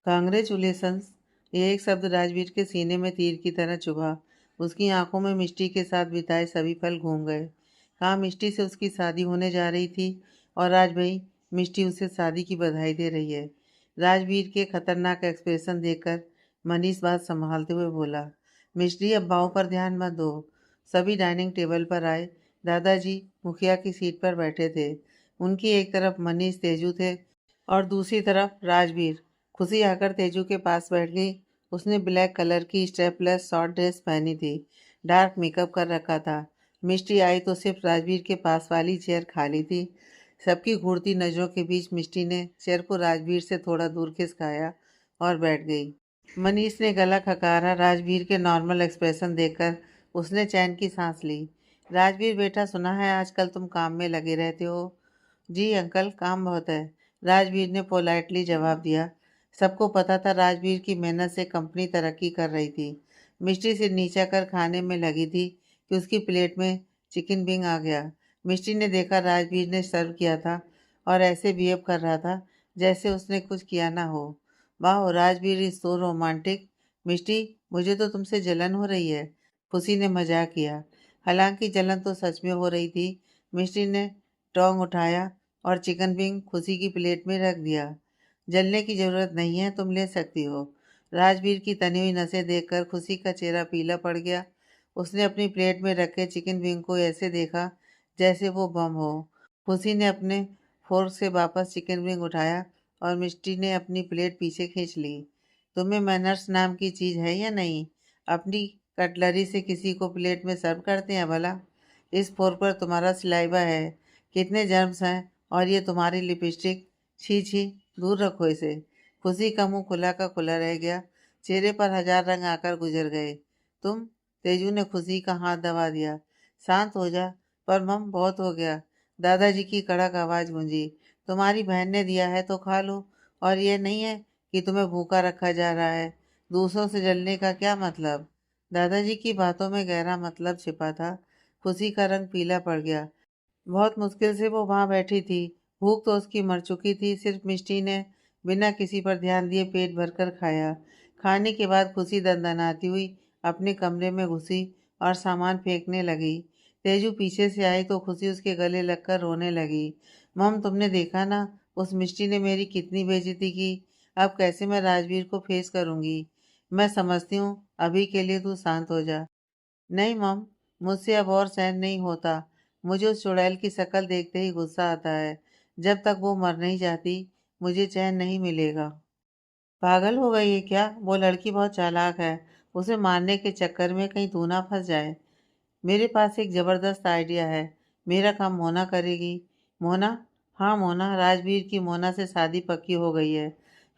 Congratulations. ये एक शब्द राजवीर के सीने में तीर की तरह चुभा। उसकी आंखों में मिष्टी के साथ बिताए सभी पल घूम गए। कहाँ मिष्टी से उसकी शादी होने जा रही थी और आज भाई मिष्टी उसे शादी की बधाई दे रही है। राजवीर के खतरनाक एक्सप्रेशन देखकर मनीष बात संभालते हुए बोला, मिष्टी अब बाहों पर ध्यान मत दो। सभी डाइनिंग टेबल पर आए। दादाजी मुखिया की सीट पर बैठे थे। उनकी एक तरफ मनीष तेजू थे और दूसरी तरफ राजवीर। खुशी आकर तेजू के पास बैठ गई। उसने ब्लैक कलर की स्टेपलेस शॉर्ट ड्रेस पहनी थी, डार्क मेकअप कर रखा था। मिष्टी आई तो सिर्फ राजवीर के पास वाली चेयर खाली थी। सबकी घूरती नजरों के बीच मिष्टी ने चेयर को राजवीर से थोड़ा दूर खिसकाया और बैठ गई। मनीष ने गला खकारा। राजवीर के नॉर्मल एक्सप्रेशन देखकर उसने चैन की सांस ली। राजवीर बेटा, सुना है आजकल तुम काम में लगे रहते हो। जी अंकल, काम बहुत है, राजवीर ने पोलाइटली जवाब दिया। सबको पता था राजवीर की मेहनत से कंपनी तरक्की कर रही थी। मिष्टी सिर नीचा कर खाने में लगी थी कि उसकी प्लेट में चिकन विंग आ गया। मिष्टी ने देखा राजवीर ने सर्व किया था और ऐसे बिहेव कर रहा था जैसे उसने कुछ किया ना हो। वाह, राजवीर इज सो रोमांटिक। मिष्टी, मुझे तो तुमसे जलन हो रही है, खुशी ने मजाक किया। हालांकि जलन तो सच में हो रही थी। मिष्टी ने टोंग उठाया और चिकन विंग खुशी की प्लेट में रख दिया। जलने की जरूरत नहीं है, तुम ले सकती हो। राजवीर की तनी हुई नसें देखकर खुशी का चेहरा पीला पड़ गया। उसने अपनी प्लेट में रखे चिकन विंग को ऐसे देखा जैसे वो बम हो। खुशी ने अपने फोर्क से वापस चिकन विंग उठाया और मिष्टी ने अपनी प्लेट पीछे खींच ली। तुम्हें मैनर्स नाम की चीज है या नहीं? अपनी कटलरी से किसी को प्लेट में सर्व करते हैं भला? इस फोर्क पर तुम्हारा सिलाइवा है, कितने जर्म्स हैं, और ये तुम्हारी लिपस्टिक। छी छी, दूर रखो इसे। खुशी का मुंह खुला का खुला रह गया। चेहरे पर हजार रंग आकर गुजर गए। तुम? तेजू ने खुशी का हाथ दबा दिया। शांत हो जा। पर मम, बहुत हो गया। दादाजी की कड़क आवाज गूंजी। तुम्हारी बहन ने दिया है तो खा लो, और ये नहीं है कि तुम्हें भूखा रखा जा रहा है। दूसरों से जलने का क्या मतलब? दादाजी की बातों में गहरा मतलब छिपा था। खुशी का रंग पीला पड़ गया। बहुत मुश्किल से वो वहां बैठी थी। भूख तो उसकी मर चुकी थी। सिर्फ मिष्टी ने बिना किसी पर ध्यान दिए पेट भरकर खाया। खाने के बाद खुशी दंदनाती हुई अपने कमरे में घुसी और सामान फेंकने लगी। तेजू पीछे से आई तो खुशी उसके गले लगकर रोने लगी। मम, तुमने देखा ना, उस मिष्टी ने मेरी कितनी बेइज्जती की। अब कैसे मैं राजवीर को फेस करूंगी? मैं समझती हूँ, अभी के लिए तू शांत हो जा। नहीं मम, मुझसे अब और सहन नहीं होता। मुझे उस चुड़ैल की शक्ल देखते ही गुस्सा आता है। जब तक वो मर नहीं जाती मुझे चैन नहीं मिलेगा। पागल हो गई है क्या? वो लड़की बहुत चालाक है। उसे मारने के चक्कर में कहीं तू ना फंस जाए। मेरे पास एक जबरदस्त आइडिया है। मेरा काम मोना करेगी। मोना? हाँ मोना। राजवीर की मोना से शादी पक्की हो गई है।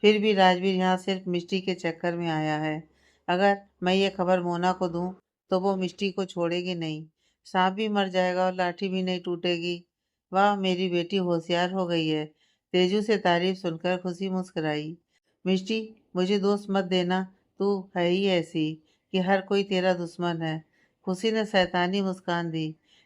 फिर भी राजवीर यहाँ सिर्फ मिष्टी के चक्कर में आया है। अगर मैं ये खबर मोना को दूं तो वो मिष्टी को छोड़ेगी नहीं। सांप भी मर जाएगा और लाठी भी नहीं टूटेगी। वाह, मेरी बेटी होशियार हो गई है। तेजू से तारीफ सुनकर खुशी मुस्कुराई। मिष्टी, मुझे दोस्त मत देना। तू है ही ऐसी कि हर कोई तेरा दुश्मन है। खुशी ने शैतानी मुस्कान दी।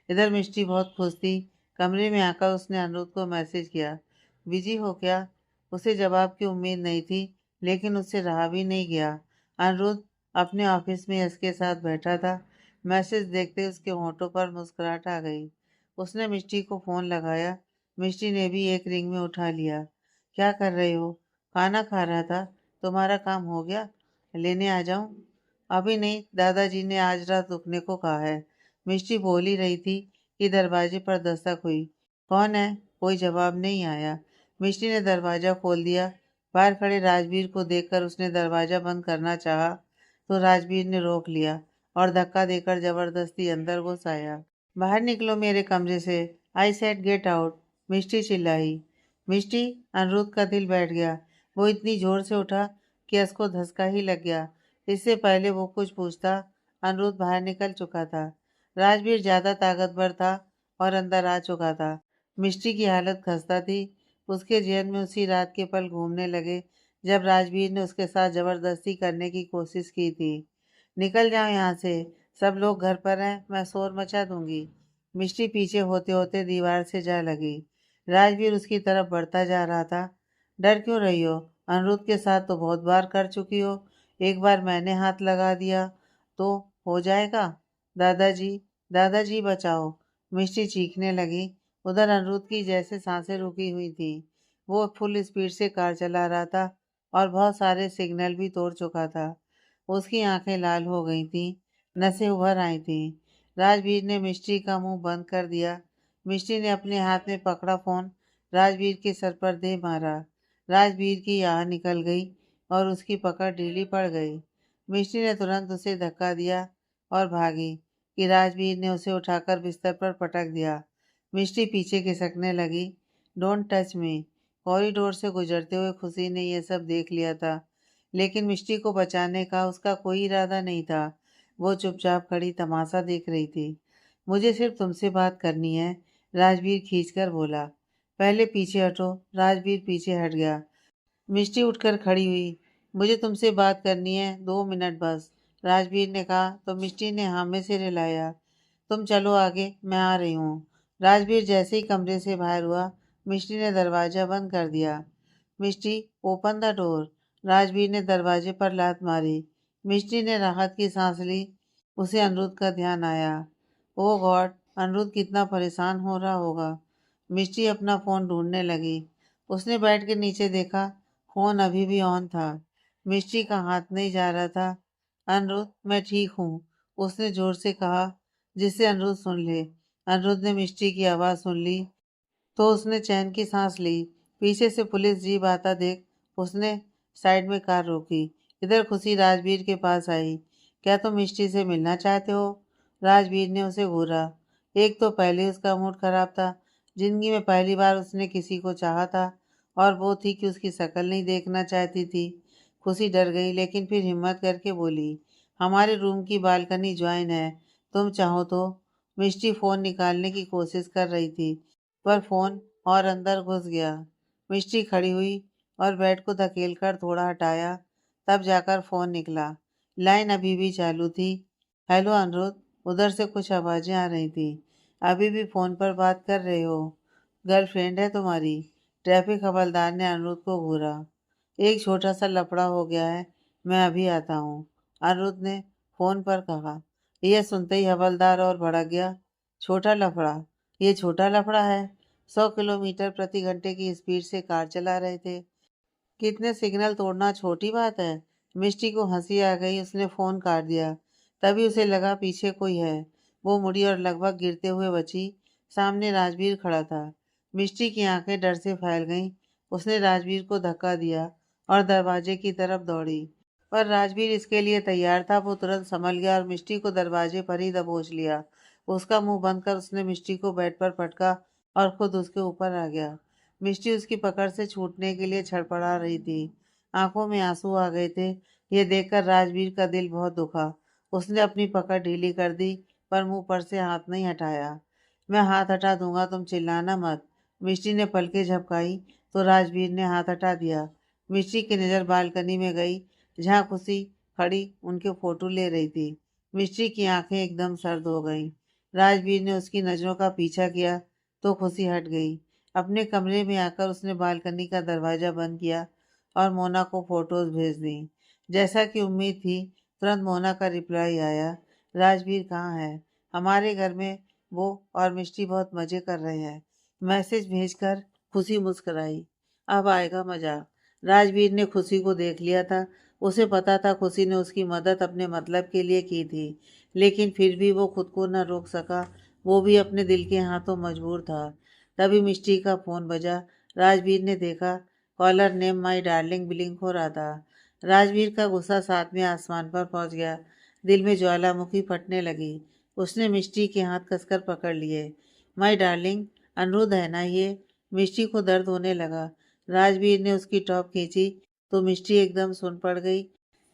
इधर मिष्टी बहुत खुश थी। कमरे में आकर उसने अनिरुद्ध को मैसेज किया। बिजी हो क्या? उसे जवाब की उम्मीद नहीं थी, लेकिन उससे रहा भी नहीं गया। अनिरुद्ध अपने ऑफिस में यश के साथ बैठा था। मैसेज देखते ही उसके होंठों पर मुस्कुराहट आ गई। उसने मिष्टी को फोन लगाया। मिष्टी ने भी एक रिंग में उठा लिया। क्या कर रहे हो? खाना खा रहा था। तुम्हारा काम हो गया? लेने आ जाऊं? अभी नहीं, दादाजी ने आज रात रुकने को कहा है। मिष्टी बोल ही रही थी कि दरवाजे पर दस्तक हुई। कौन है? कोई जवाब नहीं आया। मिष्टी ने दरवाजा खोल दिया। बाहर खड़े राजवीर को देखकर उसने दरवाजा बंद करना चाहा तो राजवीर ने रोक लिया और धक्का देकर जबरदस्ती अंदर घुस आया। बाहर निकलो मेरे कमरे से। आई सेड गेट आउट, मिष्टी चिल्लाई। मिष्टी? अनिरुद्ध का दिल बैठ गया। वो इतनी जोर से उठा कि उसको धक्का ही लग गया। इससे पहले वो कुछ पूछता, अनिरुद्ध बाहर निकल चुका था। राजवीर ज्यादा ताकतवर था और अंदर आ चुका था। मिष्टी की हालत खस्ता थी। उसके जेहन में उसी रात के पल घूमने लगे जब राजवीर ने उसके साथ जबरदस्ती करने की कोशिश की थी। निकल जाओ यहाँ से। सब लोग घर पर हैं, मैं शोर मचा दूंगी। मिष्टी पीछे होते होते दीवार से जा लगी। राजवीर उसकी तरफ बढ़ता जा रहा था। डर क्यों रही हो? अनिरुद्ध के साथ तो बहुत बार कर चुकी हो। एक बार मैंने हाथ लगा दिया तो हो जाएगा। दादाजी, दादाजी बचाओ। मिष्टी चीखने लगी। उधर अनिरुद्ध की जैसे सांसें रुकी हुई थी। वो फुल स्पीड से कार चला रहा था और बहुत सारे सिग्नल भी तोड़ चुका था। उसकी आंखें लाल हो गई थी, नसें उभर आई थी। राजवीर ने मिष्टी का मुंह बंद कर दिया। मिष्टी ने अपने हाथ में पकड़ा फोन राजवीर के सर पर दे मारा। राजवीर की आह निकल गई और उसकी पकड़ ढीली पड़ गई। मिष्टी ने तुरंत उसे धक्का दिया और भागी कि राजवीर ने उसे उठाकर बिस्तर पर पटक दिया। मिष्टी पीछे खिसकने लगी। Don't touch me. कॉरिडोर से गुजरते हुए खुशी ने यह सब देख लिया था, लेकिन मिष्टी को बचाने का उसका कोई इरादा नहीं था। वो चुपचाप खड़ी तमाशा देख रही थी। मुझे सिर्फ तुमसे बात करनी है, राजवीर खींचकर बोला। पहले पीछे हटो। राजवीर पीछे हट गया। मिष्टी उठकर खड़ी हुई। मुझे तुमसे बात करनी है, 2 मिनट बस, राजवीर ने कहा तो मिष्टी ने हाँ में सिर हिलाया। तुम चलो आगे, मैं आ रही हूँ। राजवीर जैसे ही कमरे से बाहर हुआ, मिष्टी ने दरवाजा बंद कर दिया। मिष्टी, ओपन द डोर। राजवीर ने दरवाजे पर लात मारी। मिष्टी ने राहत की सांस ली। उसे अनिरुद्ध का ध्यान आया। ओ गॉड, अनिरुद्ध कितना परेशान हो रहा होगा। मिष्टी अपना फोन ढूंढने लगी। उसने बेड के नीचे देखा, फोन अभी भी ऑन था। मिष्टी का हाथ नहीं जा रहा था। अनिरुद्ध, मैं ठीक हूँ, उसने जोर से कहा, जिससे अनिरुद्ध सुन ले। अनिरुद्ध ने मिष्टी की आवाज़ सुन ली तो उसने चैन की सांस ली। पीछे से पुलिस जीप आता देख उसने साइड में कार रोकी। इधर खुशी राजवीर के पास आई। क्या तुम मिष्टी से मिलना चाहते हो? राजवीर ने उसे घूरा। एक तो पहले उसका मूड खराब था। जिंदगी में पहली बार उसने किसी को चाहा था और वो थी कि उसकी शक्ल नहीं देखना चाहती थी। खुशी डर गई लेकिन फिर हिम्मत करके बोली, हमारे रूम की बालकनी ज्वाइन है, तुम चाहो तो। मिष्टी फोन निकालने की कोशिश कर रही थी पर फोन और अंदर घुस गया। मिष्टी खड़ी हुई और बेड को धकेलकर थोड़ा हटाया, तब जाकर फोन निकला। लाइन अभी भी चालू थी। हेलो अनिरुद्ध, उधर से कुछ आवाजें आ रही थी। अभी भी फोन पर बात कर रहे हो? गर्लफ्रेंड है तुम्हारी? ट्रैफिक हवलदार ने अनिरुद्ध को घूरा। एक छोटा सा लफड़ा हो गया है, मैं अभी आता हूँ, अनिरुद्ध ने फोन पर कहा। यह सुनते ही हवलदार और भड़क गया। छोटा लफड़ा? ये छोटा लफड़ा है? 100 किलोमीटर प्रति घंटे की स्पीड से कार चला रहे थे। कितने सिग्नल तोड़ना छोटी बात है। मिष्टी को हंसी आ गई। उसने फोन काट दिया। तभी उसे लगा पीछे कोई है। वो मुड़ी और लगभग गिरते हुए बची। सामने राजवीर खड़ा था। मिष्टी की आंखें डर से फैल गईं। उसने राजवीर को धक्का दिया और दरवाजे की तरफ दौड़ी। पर राजवीर इसके लिए तैयार था। वो तुरंत संभल गया और मिष्टी को दरवाजे पर ही दबोच लिया। उसका मुंह बंद कर उसने मिष्टी को बेड पर पटका और खुद उसके ऊपर आ गया। मिष्टी उसकी पकड़ से छूटने के लिए छड़पड़ा रही थी। आंखों में आंसू आ गए थे। यह देखकर राजवीर का दिल बहुत दुखा। उसने अपनी पकड़ ढीली कर दी पर मुंह पर से हाथ नहीं हटाया। मैं हाथ हटा दूंगा, तुम चिल्लाना मत। मिष्टी ने पलकें झपकाई तो राजवीर ने हाथ हटा दिया। मिष्टी की नज़र बालकनी में गई जहाँ खुशी खड़ी उनके फोटो ले रही थी। मिष्टी की आंखें एकदम सर्द हो गईं। राजवीर ने उसकी नजरों का पीछा किया तो खुशी हट गई। अपने कमरे में आकर उसने बालकनी का दरवाजा बंद किया और मोना को फोटोज भेज दी। जैसा कि उम्मीद थी, तुरंत मोना का रिप्लाई आया, राजवीर कहाँ है? हमारे घर में वो और मिष्टी बहुत मजे कर रहे हैं। मैसेज भेजकर खुशी मुस्कुराई। अब आएगा मजा। राजवीर ने खुशी को देख लिया था। उसे पता था खुशी ने उसकी मदद अपने मतलब के लिए की थी, लेकिन फिर भी वो खुद को न रोक सका। वो भी अपने दिल के हाथों मजबूर था। तभी मिष्टी का फोन बजा। राजवीर ने देखा caller name my darling blink हो रहा था। राजवीर का गुस्सा सातवें आसमान पर पहुंच गया। दिल में ज्वालामुखी फटने लगी। उसने मिष्टी के हाथ कसकर पकड़ लिए। माई डार्लिंग, अनिरुद्ध है ना ये? मिष्टी को दर्द होने लगा। राजवीर ने उसकी टॉप खींची तो मिष्टी एकदम सुन पड़ गई।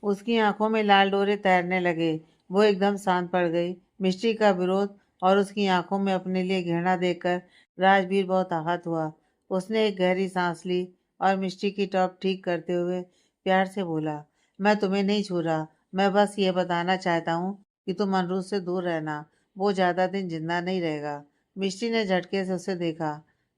उसकी आंखों में लाल डोरे तैरने लगे। वो एकदम शांत पड़ गई। मिष्टी का विरोध और उसकी आंखों में अपने लिए घृणा देखकर राजवीर बहुत आहत हुआ। उसने एक गहरी सांस ली और मिष्टी की टॉप ठीक करते हुए प्यार से बोला, मैं तुम्हें नहीं छू रहा, मैं बस ये बताना चाहता हूँ कि तुम अनिरुद्ध से दूर रहना, वो ज्यादा दिन जिंदा नहीं रहेगा। मिष्टी ने झटके से उसे देखा।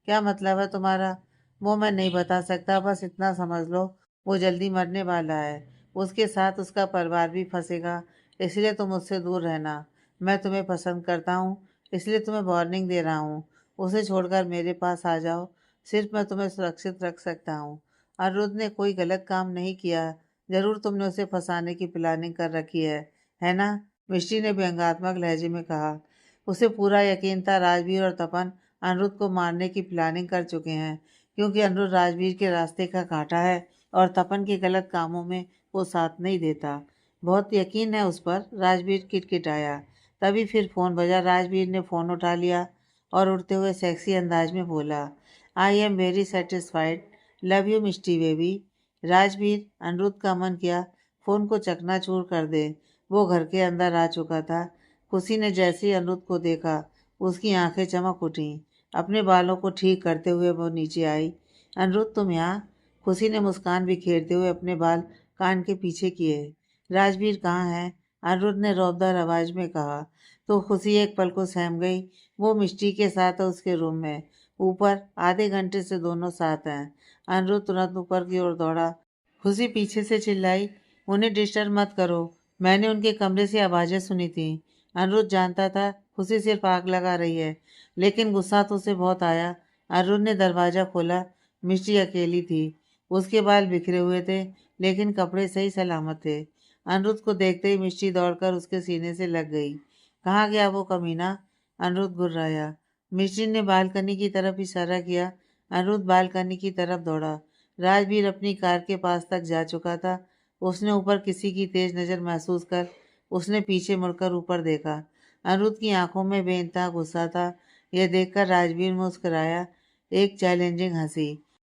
क्या मतलब है तुम्हारा? वो मैं नहीं बता सकता, बस इतना समझ लो, वो जल्दी मरने वाला है। उसके साथ उसका परिवार भी फंसेगा। इसलिए तुम मुझसे दूर रहना। मैं तुम्हें पसंद करता हूँ, इसलिए तुम्हें वार्निंग दे रहा हूँ। उसे छोड़कर मेरे पास आ जाओ। सिर्फ मैं तुम्हें सुरक्षित रख सकता हूँ। अनिरुद्ध ने कोई गलत काम नहीं किया। जरूर तुमने उसे फंसाने की प्लानिंग कर रखी है ना? मिष्टी ने व्यंग्यात्मक लहजे में कहा। उसे पूरा यकीन था राजवीर और तपन अनिरुद्ध को मारने की प्लानिंग कर चुके हैं, क्योंकि अनिरुद्ध राजवीर के रास्ते का कांटा है और तपन के गलत कामों में वो साथ नहीं देता। बहुत यकीन है उस पर, राजवीर किटकिटाया। तभी फिर फोन बजा। राजवीर ने फोन उठा लिया और उड़ते हुए सेक्सी अंदाज में बोला, I am very satisfied, love you Mishti baby. Rajveer, Aniruddh का मन किया फोन को चकनाचूर कर दे। वो घर के अंदर आ चुका था। खुशी ने जैसे ही अनिरुद्ध को देखा, उसकी आंखें चमक उठीं। अपने बालों को ठीक करते हुए वो नीचे आई। अनिरुद्ध, तुम यहाँ? खुशी ने मुस्कान बिखेरते हुए अपने बाल कान के पीछे किए। राजवीर कहाँ है? अनिरुद्ध ने रौबदार आवाज में कहा। तो खुशी एक पल को सहम गई। वो मिष्टी के साथ है उसके रूम में, ऊपर। आधे घंटे से दोनों साथ हैं। अनिरुद्ध तुरंत ऊपर की ओर दौड़ा। खुशी पीछे से चिल्लाई, उन्हें डिस्टर्ब मत करो। मैंने उनके कमरे से आवाजें सुनी थी। अनिरुद्ध जानता था खुशी सिर्फ आग लगा रही है, लेकिन गुस्सा तो उसे बहुत आया। अनिरुद्ध ने दरवाजा खोला। मिष्टी अकेली थी। उसके बाल बिखरे हुए थे, लेकिन कपड़े सही सलामत थे। अनिरुद्ध को देखते ही मिष्टी दौड़कर उसके सीने से लग गई। कहाँ गया वो कमीना? अनिरुद्ध गुर्राया। मिष्टी ने बालकनी की तरफ इशारा किया। अनिरुद्ध बालकनी की तरफ दौड़ा। राजवीर अपनी कार के पास तक जा चुका था। उसने ऊपर किसी की तेज नजर महसूस कर उसने पीछे मुड़कर ऊपर देखा। अनिरुद्ध की आंखों में बेइंतहा गुस्सा था। यह देखकर राजवीर मुस्कुराया, एक चैलेंजिंग हंसी।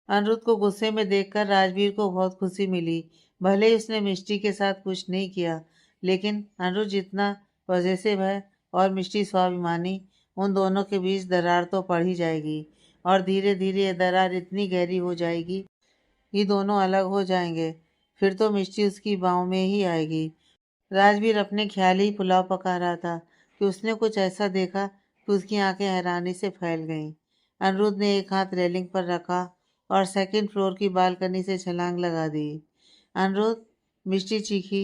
अनिरुद्ध को गुस्से में देखकर राजवीर को बहुत खुशी मिली। भले ही उसने मिष्टी के साथ कुछ नहीं किया, लेकिन अनिरुद्ध जितना पॉजेसिव है और मिष्टी स्वाभिमानी, उन दोनों के बीच दरार तो पड़ ही जाएगी। और धीरे धीरे यह दरार इतनी गहरी हो जाएगी कि दोनों अलग हो जाएंगे। फिर तो मिष्टी उसकी बाहों में ही आएगी। राजवीर अपने ख्याल ही पुलाव पका रहा था कि उसने कुछ ऐसा देखा कि उसकी आंखें हैरानी से फैल गईं। अनिरुद्ध ने एक हाथ रेलिंग पर रखा और सेकंड फ्लोर की बालकनी से छलांग लगा दी। अनिरुद्ध, मिष्टी चीखी।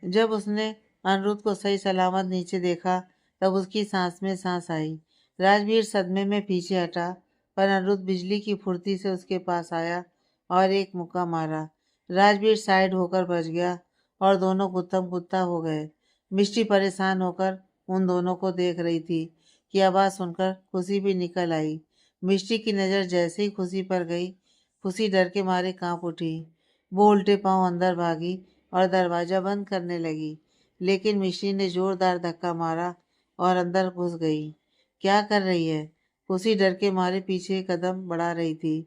जब उसने अनिरुद्ध को सही सलामत नीचे देखा, तब उसकी सांस में सांस आई। राजवीर सदमे में पीछे हटा, पर अनिरुद्ध बिजली की फुर्ती से उसके पास आया और एक मुक्का मारा। राजवीर साइड होकर बच गया और दोनों गुत्थम गुत्था हो गए। मिष्टी परेशान होकर उन दोनों को देख रही थी कि आवाज सुनकर खुशी भी निकल आई। मिष्टी की नज़र जैसे ही खुशी पर गई, खुशी डर के मारे कांप उठी। वो उल्टे पांव अंदर भागी और दरवाजा बंद करने लगी, लेकिन मिष्टी ने जोरदार धक्का मारा और अंदर घुस गई। क्या कर रही है? खुशी डर के मारे पीछे कदम बढ़ा रही थी।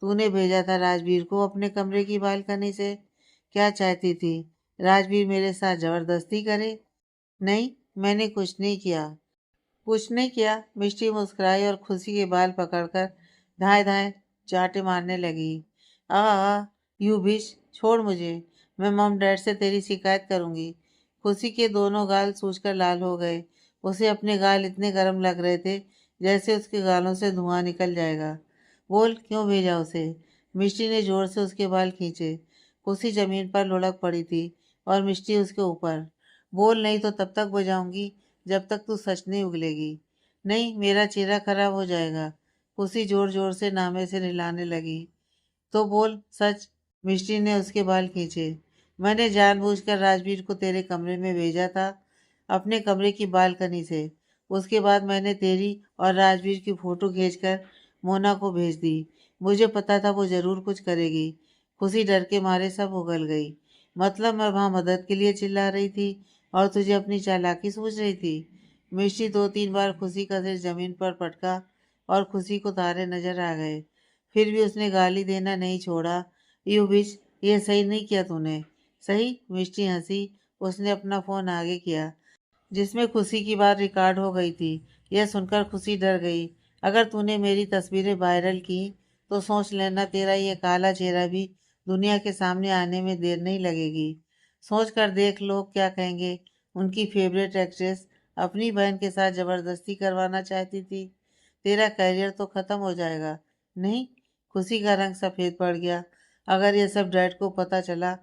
तूने भेजा था राजवीर को अपने कमरे की बालकनी से? क्या चाहती थी? राजवीर मेरे साथ जबरदस्ती करे? नहीं, मैंने कुछ नहीं किया। कुछ नहीं किया? मिष्टी मुस्कुराई और खुशी के बाल पकड़कर धाए धाए चांटे मारने लगी। आ, यू बिच, छोड़ मुझे। मैं मॉम डैड से तेरी शिकायत करूंगी। खुशी के दोनों गाल सूजकर लाल हो गए। उसे अपने गाल इतने गर्म लग रहे थे जैसे उसके गालों से धुआं निकल जाएगा। बोल, क्यों भेजा उसे? मिष्टी ने जोर से उसके बाल खींचे। खुशी जमीन पर लुढ़क पड़ी थी और मिष्टी उसके ऊपर। बोल, नहीं तो तब तक बजाऊंगी जब तक तू सच नहीं उगलेगी। नहीं, मेरा चेहरा खराब हो जाएगा। खुशी जोर जोर से नामे से रिलाने लगी। तो बोल सच। मिष्टी ने उसके बाल खींचे। मैंने जानबूझकर राजवीर को तेरे कमरे में भेजा था, अपने कमरे की बालकनी से। उसके बाद मैंने तेरी और राजवीर की फोटो खींचकर मोना को भेज दी। मुझे पता था वो जरूर कुछ करेगी। खुशी डर के मारे सब उगल गई। मतलब मैं वहां मदद के लिए चिल्ला रही थी और तुझे अपनी चालाकी सूझ रही थी। मिष्टी दो तीन बार खुशी का सिर जमीन पर पटका और खुशी को तारे नजर आ गए। फिर भी उसने गाली देना नहीं छोड़ा। यू बिच, ये सही नहीं किया तूने। सही? मिष्टी हंसी। उसने अपना फोन आगे किया, जिसमें खुशी की बात रिकॉर्ड हो गई थी। यह सुनकर खुशी डर गई। अगर तूने मेरी तस्वीरें वायरल की तो सोच लेना तेरा ये काला चेहरा भी दुनिया के सामने आने में देर नहीं लगेगी। सोच कर देख लोग क्या कहेंगे। उनकी फेवरेट एक्ट्रेस अपनी बहन के साथ जबरदस्ती करवाना चाहती थी। तेरा करियर तो खत्म हो जाएगा। नहीं? खुशी का रंग सफेद पड़ गया। अगर यह सब डैड को पता चला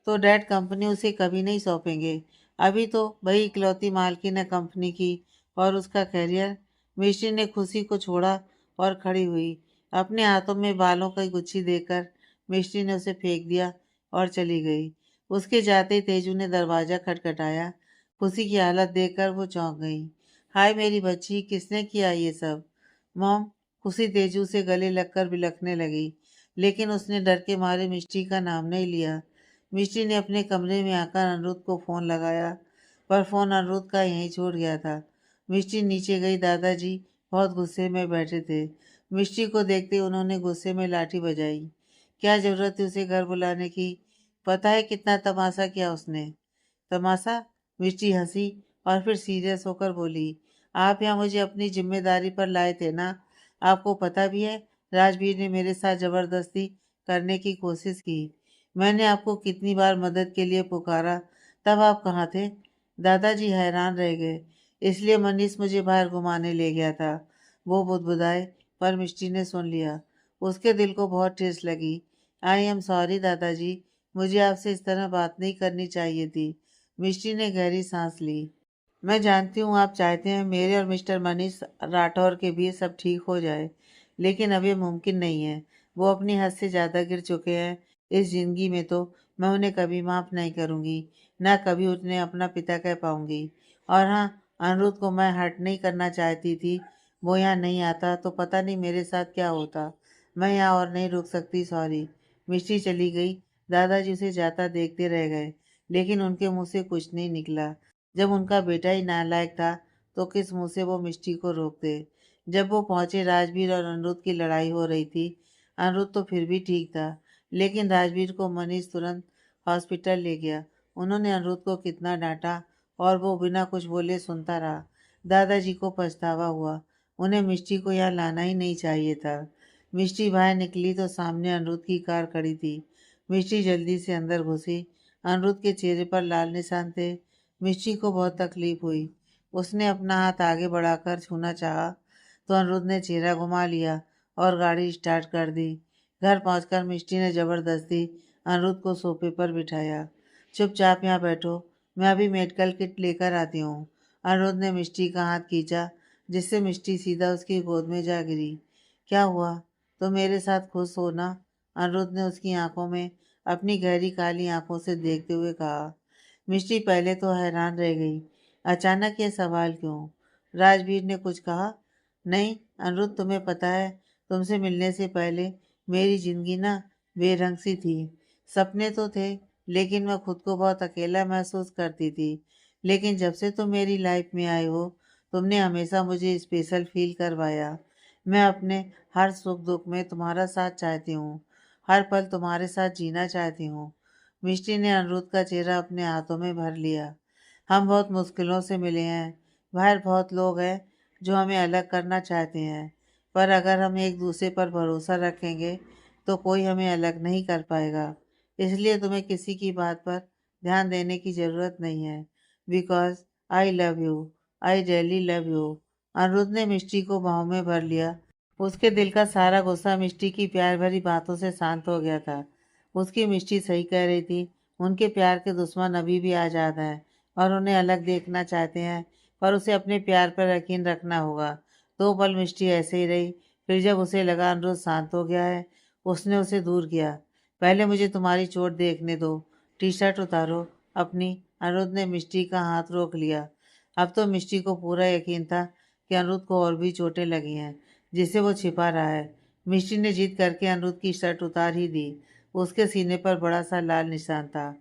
तो डैड कंपनी उसे कभी नहीं सौंपेंगे। अभी तो वही इकलौती मालकिन है कंपनी की, और उसका करियर। मिष्टी ने खुशी को छोड़ा और खड़ी हुई। अपने हाथों में बालों की गुच्छी देकर मिष्टी ने उसे फेंक दिया और चली गई। उसके जाते ही तेजू ने दरवाजा खटखटाया। खुशी की हालत देखकर वो चौंक गई। हाय मेरी बच्ची, किसने किया ये सब? मॉम। खुशी तेजू से गले लगकर बिलखने लगी, लेकिन उसने डर के मारे मिष्टी का नाम नहीं लिया। मिष्टी ने अपने कमरे में आकर अनिरुद्ध को फोन लगाया, पर फोन अनिरुद्ध का यहीं छूट गया था। मिष्टी नीचे गई। दादाजी बहुत गुस्से में बैठे थे। मिष्टी को देखते ही उन्होंने गुस्से में लाठी बजाई। क्या जरूरत थी उसे घर बुलाने की? पता है कितना तमाशा किया उसने? तमाशा? मिर्ची हंसी और फिर सीरियस होकर बोली, आप यहाँ मुझे अपनी जिम्मेदारी पर लाए थे ना? आपको पता भी है राजवीर ने मेरे साथ जबरदस्ती करने की कोशिश की। मैंने आपको कितनी बार मदद के लिए पुकारा, तब आप कहाँ थे? दादाजी हैरान रह गए। इसलिए मनीष मुझे बाहर घुमाने ले गया था, वो बुदबुदाए। पर मिष्टी ने सुन लिया। उसके दिल को बहुत ठेस लगी। आई एम सॉरी दादाजी, मुझे आपसे इस तरह बात नहीं करनी चाहिए थी। मिष्टी ने गहरी सांस ली। मैं जानती हूँ आप चाहते हैं मेरे और मिस्टर मनीष राठौर के बीच सब ठीक हो जाए, लेकिन अब ये मुमकिन नहीं है। वो अपनी हद से ज़्यादा गिर चुके हैं। इस जिंदगी में तो मैं उन्हें कभी माफ़ नहीं करूँगी, ना कभी उन्हें अपना पिता कह पाऊँगी। और हाँ, अनिरुद्ध को मैं हर्ट नहीं करना चाहती थी। वो यहाँ नहीं आता तो पता नहीं मेरे साथ क्या होता। मैं यहाँ और नहीं रुक सकती, सॉरी। मिष्टी चली गई। दादाजी उसे जाता देखते रह गए, लेकिन उनके मुंह से कुछ नहीं निकला। जब उनका बेटा ही नालायक था तो किस मुंह से वो मिष्टी को रोकते। जब वो पहुंचे, राजवीर और अनिरुद्ध की लड़ाई हो रही थी। अनिरुद्ध तो फिर भी ठीक था, लेकिन राजवीर को मनीष तुरंत हॉस्पिटल ले गया। उन्होंने अनिरुद्ध को कितना डांटा और वो बिना कुछ बोले सुनता रहा। दादाजी को पछतावा हुआ। उन्हें मिष्टी को यहाँ लाना ही नहीं चाहिए था। मिष्टी बाहर निकली तो सामने अनिरुद्ध की कार खड़ी थी। मिष्टी जल्दी से अंदर घुसी। अनिरुद्ध के चेहरे पर लाल निशान थे। मिष्टी को बहुत तकलीफ हुई। उसने अपना हाथ आगे बढ़ाकर छूना चाहा, तो अनिरुद्ध ने चेहरा घुमा लिया और गाड़ी स्टार्ट कर दी। घर पहुंचकर मिष्टी ने जबरदस्ती अनिरुद्ध को सोफे पर बिठाया। चुपचाप यहाँ बैठो, मैं अभी मेडिकल किट लेकर आती हूँ। अनिरुद्ध ने मिष्टी का हाथ खींचा, जिससे मिष्टी सीधा उसकी गोद में जा गिरी। क्या हुआ? तो मेरे साथ खुश हो ना? अनिरुद्ध ने उसकी आंखों में अपनी गहरी काली आंखों से देखते हुए कहा। मिष्टी पहले तो हैरान रह गई। अचानक ये सवाल क्यों? राजवीर ने कुछ कहा? नहीं अनिरुद्ध, तुम्हें पता है, तुमसे मिलने से पहले मेरी जिंदगी ना बेरंग सी थी। सपने तो थे, लेकिन मैं खुद को बहुत अकेला महसूस करती थी। लेकिन जब से तुम मेरी लाइफ में आए हो, तुमने हमेशा मुझे स्पेशल फील करवाया। मैं अपने हर सुख दुख में तुम्हारा साथ चाहती हूँ। हर पल तुम्हारे साथ जीना चाहती हूँ। मिष्टी ने अनिरुद्ध का चेहरा अपने हाथों में भर लिया। हम बहुत मुश्किलों से मिले हैं। बाहर बहुत लोग हैं जो हमें अलग करना चाहते हैं, पर अगर हम एक दूसरे पर भरोसा रखेंगे तो कोई हमें अलग नहीं कर पाएगा। इसलिए तुम्हें किसी की बात पर ध्यान देने की ज़रूरत नहीं है। Because I love you. I really love you. Aniruddh ने मिष्टी को बाहों में भर लिया। उसके दिल का सारा गुस्सा मिष्टी की प्यार भरी बातों से शांत हो गया था। उसकी मिष्टी सही कह रही थी। उनके प्यार के दुश्मन अभी भी आज़ाद हैं और उन्हें अलग देखना चाहते हैं, पर उसे अपने प्यार पर यकीन रखना होगा। 2 पल मिष्टी ऐसे ही रही। फिर जब उसे लगा अनिरुद्ध शांत हो गया है, उसने उसे दूर किया। पहले मुझे तुम्हारी चोट देखने दो। टी शर्ट उतारो अपनी। अनिरुद्ध ने मिष्टी का हाथ रोक लिया। अब तो मिष्टी को पूरा यकीन था कि अनिरुद्ध को और भी चोटें लगी हैं, जिसे वो छिपा रहा है। मिष्टी ने जिद करके अनिरुद्ध की शर्ट उतार ही दी। उसके सीने पर बड़ा सा लाल निशान था।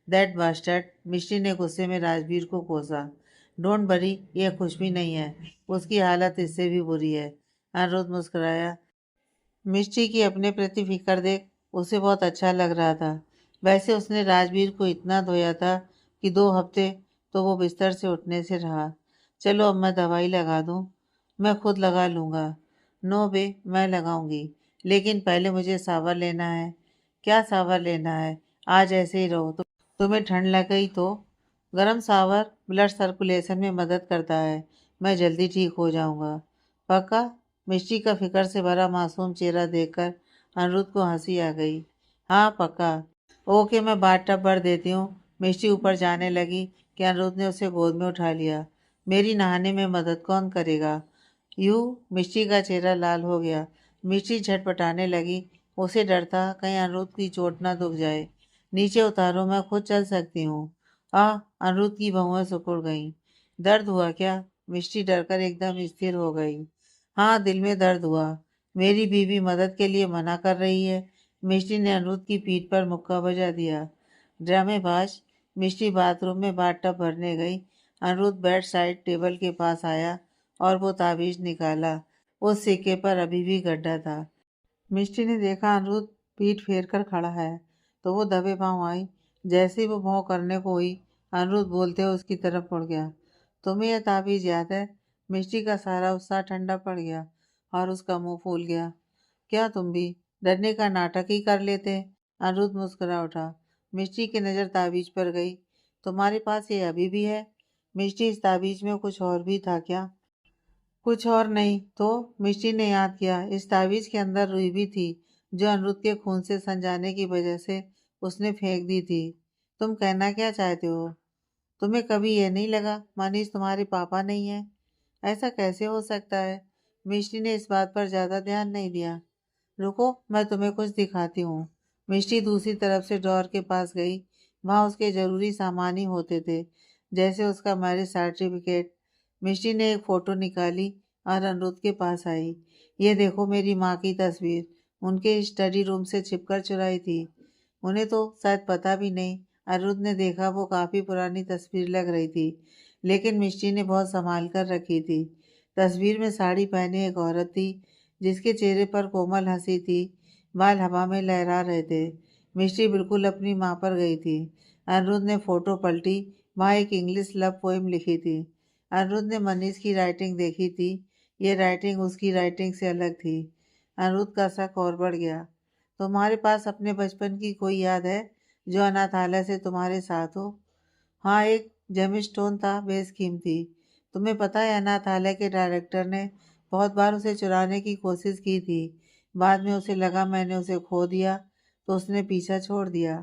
That bastard! मिष्टी ने गुस्से में राजवीर को कोसा। डोंट वरी, यह कुछ भी नहीं है। उसकी हालत इससे भी बुरी है। अनिरुद्ध मुस्कुराया। मिष्टी की अपने प्रति फिक्र देख उसे बहुत अच्छा लग रहा था। वैसे उसने राजवीर को इतना धोया था कि 2 हफ्ते तो वो बिस्तर से उठने से रहा। चलो अब मैं दवाई लगा दूं। मैं खुद लगा लूंगा। नो बे, मैं लगाऊंगी, लेकिन पहले मुझे सावर लेना है। क्या सावर लेना है? आज ऐसे ही रहो तो तुम्हें ठंड लग गई तो? गरम सावर ब्लड सर्कुलेशन में मदद करता है। मैं जल्दी ठीक हो जाऊंगा। पक्का? मिष्टी का फिक्र से भरा मासूम चेहरा देखकर अनिरुद्ध को हंसी आ गई। हाँ पक्का। ओके, मैं बाथटब भर देती हूँ। मिष्टी ऊपर जाने लगी कि अनिरुद्ध ने उसे गोद में उठा लिया। मेरी नहाने में मदद कौन करेगा? यूं मिष्टी का चेहरा लाल हो गया। मिष्टी झटपटाने लगी। उसे डर था कहीं अनिरुद्ध की चोट ना दुख जाए। नीचे उतारो, मैं खुद चल सकती हूँ। आ अनिरुद्ध की भौहें सिकुड़ गईं। दर्द हुआ क्या? मिष्टी डरकर एकदम स्थिर हो गई। हाँ, दिल में दर्द हुआ। मेरी बीवी मदद के लिए मना कर रही है। मिष्टी ने अनिरुद्ध की पीठ पर मुक्का बजा दिया। ड्रामेबाज। मिष्टी बाथरूम में बाथटब भरने गई। अनिरुद्ध बेड साइड टेबल के पास आया और वो ताबीज निकाला। उस सिक्के पर अभी भी गड्ढा था। मिष्टी ने देखा अनिरुद्ध पीठ फेर कर खड़ा है तो वो दबे पांव आई। जैसे ही वो भौं करने को हुई, अनिरुद्ध बोलते हुए उसकी तरफ मुड़ गया। तुम्हें यह ताबीज याद है? मिष्टी का सारा उत्साह ठंडा पड़ गया और उसका मुंह फूल गया। क्या तुम भी डरने का नाटक ही कर लेते? अनिरुद्ध मुस्कुरा उठा। मिष्टी की नजर ताबीज पर गई। तुम्हारे पास ये अभी भी है? मिष्टी, इस ताबीज में कुछ और भी था क्या? कुछ और नहीं तो? मिष्टी ने याद किया, इस ताबीज के अंदर रुई भी थी जो अनिरुद्ध के खून से सन जाने की वजह से उसने फेंक दी थी। तुम कहना क्या चाहते हो? तुम्हें कभी ये नहीं लगा मनीष तुम्हारे पापा नहीं है? ऐसा कैसे हो सकता है? मिष्टी ने इस बात पर ज्यादा ध्यान नहीं दिया। रुको, मैं तुम्हें कुछ दिखाती हूँ। मिष्टी दूसरी तरफ से ड्रॉर के पास गई। वहां उसके जरूरी सामान ही होते थे, जैसे उसका मैरिज सर्टिफिकेट। मिष्टी ने एक फोटो निकाली और अनिरुद्ध के पास आई। ये देखो, मेरी माँ की तस्वीर उनके स्टडी रूम से छिपकर चुराई थी। उन्हें तो शायद पता भी नहीं। अनिरुद्ध ने देखा, वो काफी पुरानी तस्वीर लग रही थी, लेकिन मिष्टी ने बहुत संभाल कर रखी थी। तस्वीर में साड़ी पहने एक औरत थी जिसके चेहरे पर कोमल हंसी थी। बाल हवा में लहरा रहे थे। मिष्टी बिल्कुल अपनी माँ पर गई थी। अनिरुद्ध ने फोटो पलटी। वहाँ एक इंग्लिश लव पोएम लिखी थी। अनिरुद्ध ने मनीष की राइटिंग देखी थी। ये राइटिंग उसकी राइटिंग से अलग थी। अनिरुद्ध का शक और बढ़ गया। तुम्हारे पास अपने बचपन की कोई याद है जो अनाथालय से तुम्हारे साथ हो? हाँ, एक जेमस्टोन था, बेशकीमती। तुम्हें पता है, अनाथालय के डायरेक्टर ने बहुत बार उसे चुराने की कोशिश की थी। बाद में उसे लगा मैंने उसे खो दिया तो उसने पीछा छोड़ दिया।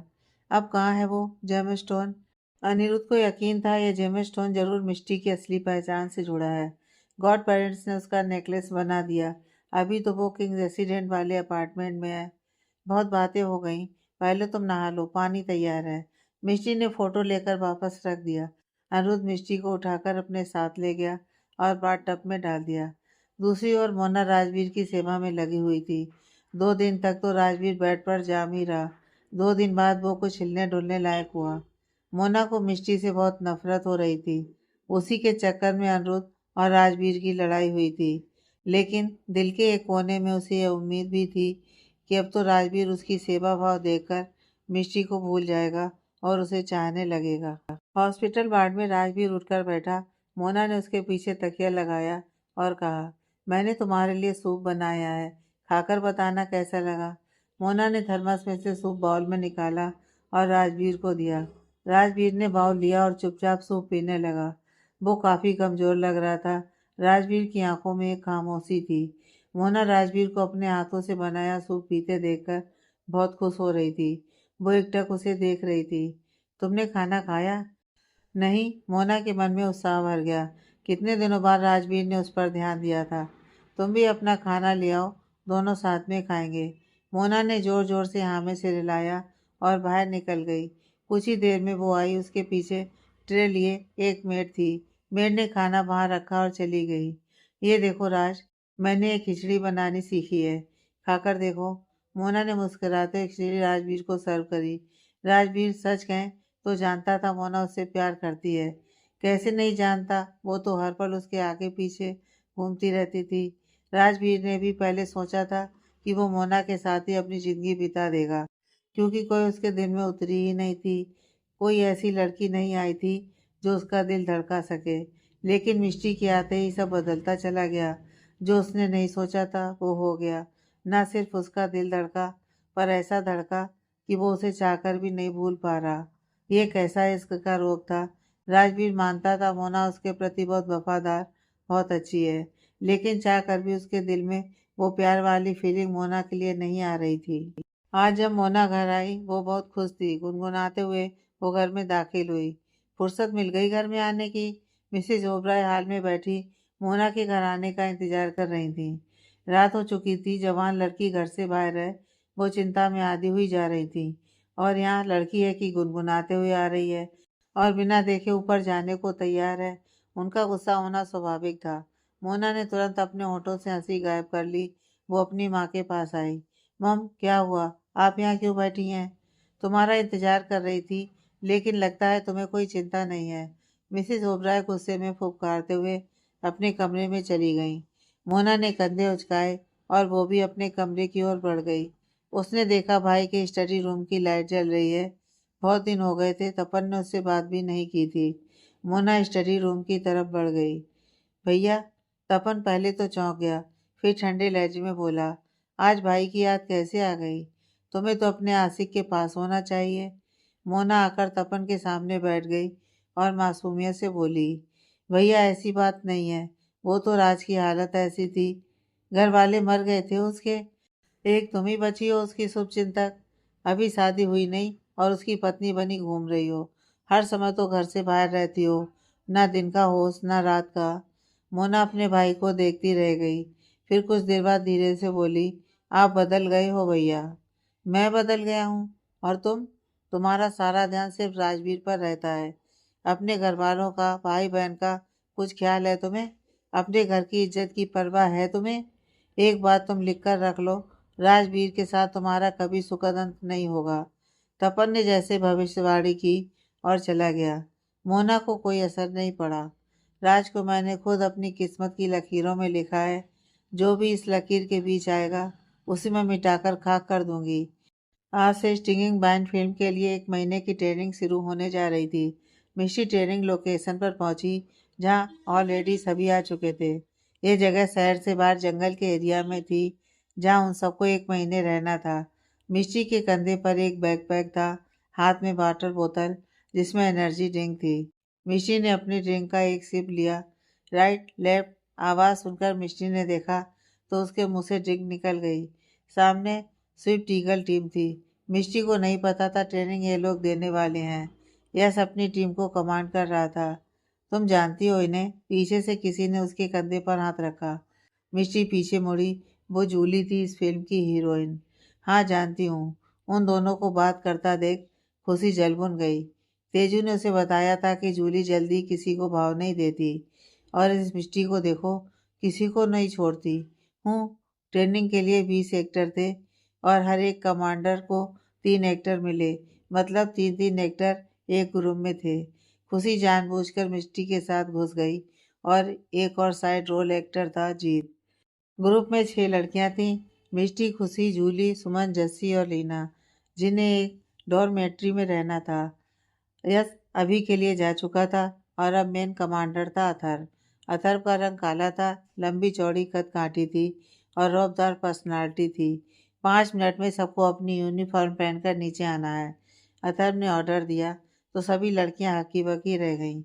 अब कहाँ है वो जेमस्टोन? अनिरुद्ध को यकीन था यह जेमस्टोन जरूर मिष्टी की असली पहचान से जुड़ा है। गॉड पेरेंट्स ने उसका नेकलेस बना दिया। अभी तो वो किंग रेसिडेंट वाले अपार्टमेंट में है। बहुत बातें हो गईं। पहले तुम नहा लो, पानी तैयार है। मिष्टी ने फोटो लेकर वापस रख दिया। अनिरुद्ध मिष्टी को उठाकर अपने साथ ले गया और बाथ टब में डाल दिया। दूसरी ओर मोना राजवीर की सेवा में लगी हुई थी। 2 दिन तक तो राजवीर बेड पर जाम ही रहा। 2 दिन बाद वो कुछ हिलने डुलने लायक हुआ। मोना को मिष्टी से बहुत नफरत हो रही थी। उसी के चक्कर में अनिरुद्ध और राजवीर की लड़ाई हुई थी। लेकिन दिल के एक कोने में उसे यह उम्मीद भी थी कि अब तो राजवीर उसकी सेवा भाव देखकर मिष्टी को भूल जाएगा और उसे चाहने लगेगा। हॉस्पिटल वार्ड में राजवीर उठकर बैठा। मोना ने उसके पीछे तकिया लगाया और कहा, मैंने तुम्हारे लिए सूप बनाया है, खाकर बताना कैसा लगा। मोना ने थर्मस में से सूप बाउल में निकाला और राजवीर को दिया। राजवीर ने बाउल लिया और चुपचाप सूप पीने लगा। वो काफी कमजोर लग रहा था। राजवीर की आंखों में एक खामोशी थी। मोना राजवीर को अपने हाथों से बनाया सूप पीते देखकर बहुत खुश हो रही थी। वो एकटक उसे देख रही थी। तुमने खाना खाया? नहीं, मोना के मन में उत्साह भर गया। कितने दिनों बाद राजवीर ने उस पर ध्यान दिया था। तुम भी अपना खाना ले आओ, दोनों साथ में खाएंगे। मोना ने जोर जोर से हाँ में सिर हिलाया और बाहर निकल गई। कुछ ही देर में वो आई। उसके पीछे ट्रे लिए एक मेड थी। मेड ने खाना वहां रखा और चली गई। ये देखो राज, मैंने एक खिचड़ी बनानी सीखी है, खाकर देखो। मोना ने मुस्कुराते हुए खिचड़ी राजवीर को सर्व करी। राजवीर सच कहें तो जानता था मोना उससे प्यार करती है। कैसे नहीं जानता, वो तो हर पल उसके आगे पीछे घूमती रहती थी। राजवीर ने भी पहले सोचा था कि वो मोना के साथ ही अपनी जिंदगी बिता देगा, क्योंकि कोई उसके दिल में उतरी ही नहीं थी। कोई ऐसी लड़की नहीं आई थी जो उसका दिल धड़का सके। लेकिन मिष्टी के आते ही सब बदलता चला गया। जो उसने नहीं सोचा था वो हो गया। न सिर्फ उसका दिल धड़का, पर ऐसा धड़का कि वो उसे चाहकर भी नहीं भूल पा रहा। ये कैसा इश्क का रोग था। राजवीर मानता था मोना उसके प्रति बहुत वफादार, बहुत अच्छी है, लेकिन चाह कर भी उसके दिल में वो प्यार वाली फीलिंग मोना के लिए नहीं आ रही थी। आज जब मोना घर आई वो बहुत खुश थी। गुनगुनाते हुए वो घर में दाखिल हुई। फुर्सत मिल गई घर में आने की। मिसेज ओबराय हाल में बैठी मोना के घर आने का इंतजार कर रही थी। रात हो चुकी थी। जवान लड़की घर से बाहर है। वो चिंता में आधी हुई जा रही थी। और यहाँ लड़की है कि गुनगुनाते हुए आ रही है और बिना देखे ऊपर जाने को तैयार है। उनका गुस्सा होना स्वाभाविक था। मोना ने तुरंत अपने होठों से हंसी गायब कर ली। वो अपनी माँ के पास आई। मम, क्या हुआ? आप यहाँ क्यों बैठी हैं? तुम्हारा इंतजार कर रही थी, लेकिन लगता है तुम्हें कोई चिंता नहीं है। मिसेस ओबराय गुस्से में फुफकारते हुए अपने कमरे में चली गईं। मोना ने कंधे उचकाए और वो भी अपने कमरे की ओर बढ़ गई। उसने देखा भाई के स्टडी रूम की लाइट जल रही है। बहुत दिन हो गए थे तपन ने उससे बात भी नहीं की थी। मोना स्टडी रूम की तरफ बढ़ गई। भैया। तपन पहले तो चौंक गया, फिर ठंडे लहजे में बोला, आज भाई की याद कैसे आ गई? तुम्हें तो अपने आशिक के पास होना चाहिए। मोना आकर तपन के सामने बैठ गई और मासूमियत से बोली, भैया ऐसी बात नहीं है। वो तो राज की हालत ऐसी थी। घर वाले मर गए थे उसके। एक तुम ही बची हो उसकी शुभचिंतक। अभी शादी हुई नहीं और उसकी पत्नी बनी घूम रही हो। हर समय तो घर से बाहर रहती हो। ना दिन का होश ना रात का। मोना अपने भाई को देखती रह गई। फिर कुछ देर बाद धीरे से बोली, आप बदल गए हो भैया। मैं बदल गया हूँ? और तुम? तुम्हारा सारा ध्यान सिर्फ राजवीर पर रहता है। अपने घर वालों का, भाई बहन का कुछ ख्याल है तुम्हें? अपने घर की इज्जत की परवाह है तुम्हें? एक बात तुम लिख कर रख लो, राजवीर के साथ तुम्हारा कभी सुखद अंत नहीं होगा। तपन ने जैसे भविष्यवाणी की और चला गया। मोना को कोई असर नहीं पड़ा। राज को मैंने खुद अपनी किस्मत की लकीरों में लिखा है। जो भी इस लकीर के बीच आएगा उसे मैं मिटाकर खाक कर दूंगी। आज से स्टिंगिंग बैंड फिल्म के लिए 1 महीने की ट्रेनिंग शुरू होने जा रही थी। मिश्री ट्रेनिंग लोकेशन पर पहुंची, जहां ऑलरेडी सभी आ चुके थे। ये जगह शहर से बाहर जंगल के एरिया में थी, जहां उन सबको 1 महीने रहना था। मिश्री के कंधे पर एक बैकपैक था, हाथ में वाटर बोतल जिसमें एनर्जी ड्रिंक थी। मिश्री ने अपनी ड्रिंक का एक सिप लिया। राइट लेफ्ट आवाज़ सुनकर मिश्री ने देखा तो उसके मुंह से ड्रिंक निकल गई। सामने स्विफ्ट ईगल टीम थी। मिष्टी को नहीं पता था ट्रेनिंग ये लोग देने वाले हैं। यश अपनी टीम को कमांड कर रहा था। तुम जानती हो इन्हें? पीछे से किसी ने उसके कंधे पर हाथ रखा। मिष्टी पीछे मुड़ी। वो जूली थी, इस फिल्म की हीरोइन। हाँ जानती हूँ। उन दोनों को बात करता देख खुशी जलभुन गई। तेजू ने उसे बताया था कि जूली जल्दी किसी को भाव नहीं देती, और इस मिष्टी को देखो, किसी को नहीं छोड़ती। हूँ। ट्रेनिंग के लिए 20 एक्टर थे और हर एक कमांडर को 3 एक्टर मिले। मतलब 3-3 एक्टर एक ग्रुप में थे। खुशी जानबूझकर मिष्टी के साथ घुस गई और एक और साइड रोल एक्टर था जीत। ग्रुप में 6 लड़कियां थीं। मिष्टी, खुशी, जूली, सुमन, जस्सी और लीना, जिन्हें एक डॉर्मेट्री में रहना था। यश अभी के लिए जा चुका था और अब मेन कमांडर था अथर्व। अथर्व का रंग काला था, लंबी चौड़ी कदकाठी थी और रौबदार पर्सनालिटी थी। 5 मिनट में सबको अपनी यूनिफॉर्म पहनकर नीचे आना है। अथर्व ने ऑर्डर दिया तो सभी लड़कियां हकी बकी रह गईं।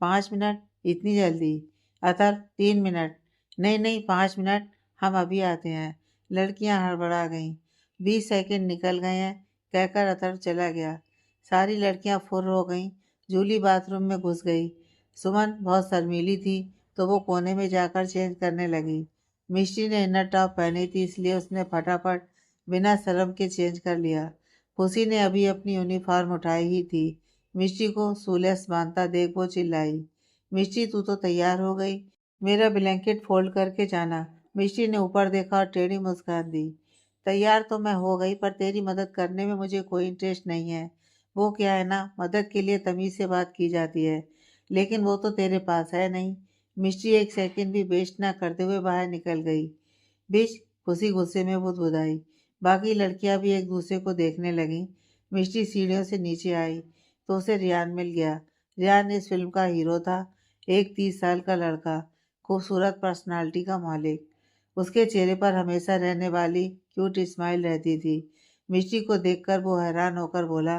5 मिनट? इतनी जल्दी? अथर्व, 3 मिनट। नहीं नहीं, 5 मिनट। हम अभी आते हैं। लड़कियां हड़बड़ा गईं। 20 सेकंड निकल गए हैं, कहकर अथर्व चला गया। सारी लड़कियां फुर्र हो गईं। जूली बाथरूम में घुस गई। सुमन बहुत शर्मीली थी तो वो कोने में जाकर चेंज करने लगी। मिष्टी ने इनर टॉप पहनी थी, इसलिए उसने फटाफट बिना शर्म के चेंज कर लिया। खुशी ने अभी अपनी यूनिफॉर्म उठाई ही थी। मिष्टी को सूलेस बांधता देख वो चिल्लाई, मिष्टी तू तो तैयार हो गई। मेरा ब्लैंकेट फोल्ड करके जाना। मिष्टी ने ऊपर देखा और टेढ़ी मुस्कान दी। तैयार तो मैं हो गई, पर तेरी मदद करने में मुझे कोई इंटरेस्ट नहीं है। वो क्या है ना, मदद के लिए तमीज से बात की जाती है, लेकिन वो तो तेरे पास है नहीं। मिष्टी 1 सेकंड भी वेस्ट ना करते हुए बाहर निकल गई। बीच खुशी गुस्से में बुदबुदाई। बाकी लड़कियां भी एक दूसरे को देखने लगीं। मिष्टी सीढ़ियों से नीचे आई तो उसे रियान मिल गया। रियान इस फिल्म का हीरो था। एक 30 साल का लड़का, खूबसूरत पर्सनालिटी का मालिक। उसके चेहरे पर हमेशा रहने वाली क्यूट स्माइल रहती थी। मिष्टी को देखकर वो हैरान होकर बोला,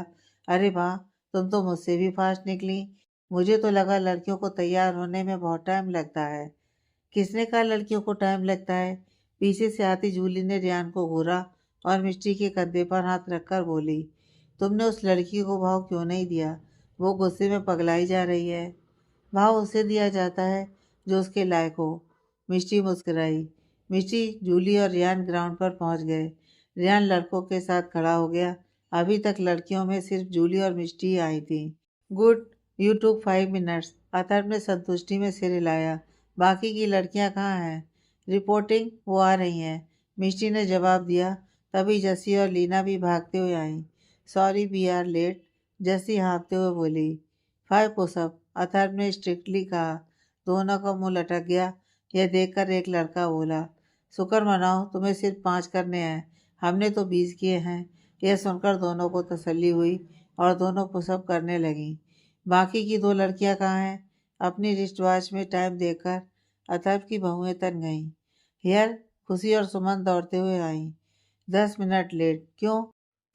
अरे वाह, तुम तो मुझसे भी फास्ट निकली। मुझे तो लगा लड़कियों को तैयार होने में बहुत टाइम लगता है। किसने कहा लड़कियों को टाइम लगता है? पीछे से आती जूली ने रियान को घूरा और मिष्टी के कंधे पर हाथ रखकर बोली, तुमने उस लड़की को भाव क्यों नहीं दिया? वो गुस्से में पगलाई जा रही है। भाव उसे दिया जाता है जो उसके लायक हो। मिष्टी मुस्कुराई। मिष्टी, जूली और रियान ग्राउंड पर पहुंच गए। रियान लड़कों के साथ खड़ा हो गया। अभी तक लड़कियों में सिर्फ जूली और मिष्टी ही आई थी। Good, you took 5 minutes. Atharva ने संतुष्टि में सिर हिलाया। बाकी की लड़कियां कहाँ हैं? रिपोर्टिंग, वो आ रही हैं, मिष्टी ने जवाब दिया। तभी जस्सी और लीना भी भागते हुए आईं। Sorry we are late, Jassi हाँफते हुए बोली। 5 पुशअप, अथर्व ने स्ट्रिक्टली कहा। दोनों का मुंह लटक गया। यह देखकर एक लड़का बोला, शुक्र मनाओ तुम्हें सिर्फ 5 करने हैं, हमने तो 20 किए हैं। यह सुनकर दोनों को तसल्ली हुई और दोनों पुशअप करने लगीं। बाकी की 2 लड़कियां कहाँ हैं? अपनी रिस्ट वॉच में टाइम देखकर अथर्व की बहुएं तन गईं। हियर, खुशी और सुमन दौड़ते हुए आईं। 10 मिनट लेट, क्यों?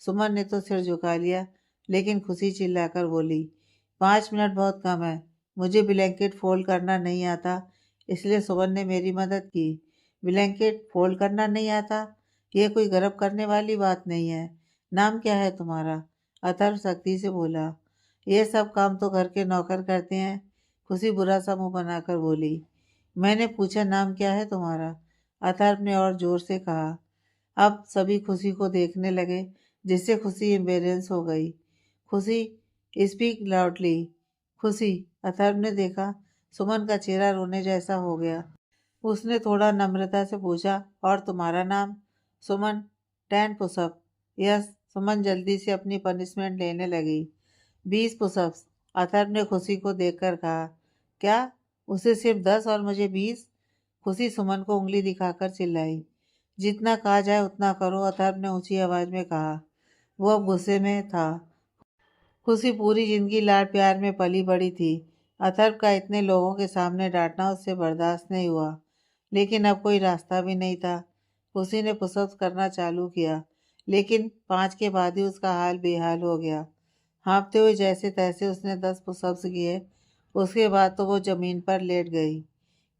सुमन ने तो सिर झुका लिया, लेकिन खुशी चिल्लाकर बोली, 5 मिनट बहुत कम है। मुझे ब्लैंकेट फोल्ड करना नहीं आता, इसलिए सुमन ने मेरी मदद की। ब्लैंकेट फोल्ड करना नहीं आता? यह कोई गर्व करने वाली बात नहीं है। नाम क्या है तुम्हारा? अथर्व सख्ती से बोला। यह सब काम तो घर के नौकर करते हैं, खुशी बुरा सा मुंह बनाकर बोली। मैंने पूछा नाम क्या है तुम्हारा? अथर्व ने और जोर से कहा। अब सभी खुशी को देखने लगे, जिससे खुशी एम्बेरेंस हो गई। खुशी, स्पीक लाउडली। खुशी, अथर्व ने देखा सुमन का चेहरा रोने जैसा हो गया। उसने थोड़ा नम्रता से पूछा, और तुम्हारा नाम? सुमन। 10 पुशअप। यस, सुमन जल्दी से अपनी पनिशमेंट लेने लगी। 20 पुशअप्स, अथर्व ने खुशी को देखकर कहा। क्या? उसे सिर्फ 10 और मुझे 20? खुशी सुमन को उंगली दिखाकर चिल्लाई। जितना कहा जाए उतना करो, अथर्व ने ऊंची आवाज में कहा। वो अब गुस्से में था। खुशी पूरी जिंदगी लाड प्यार में पली बड़ी थी। अथर्व का इतने लोगों के सामने डांटना उससे बर्दाश्त नहीं हुआ, लेकिन अब कोई रास्ता भी नहीं था। खुशी ने पुशअप्स करना चालू किया, लेकिन 5 के बाद ही उसका हाल बेहाल हो गया। हाँफते हुए जैसे तैसे उसने 10 पुशअप्स किए। उसके बाद तो वो जमीन पर लेट गई।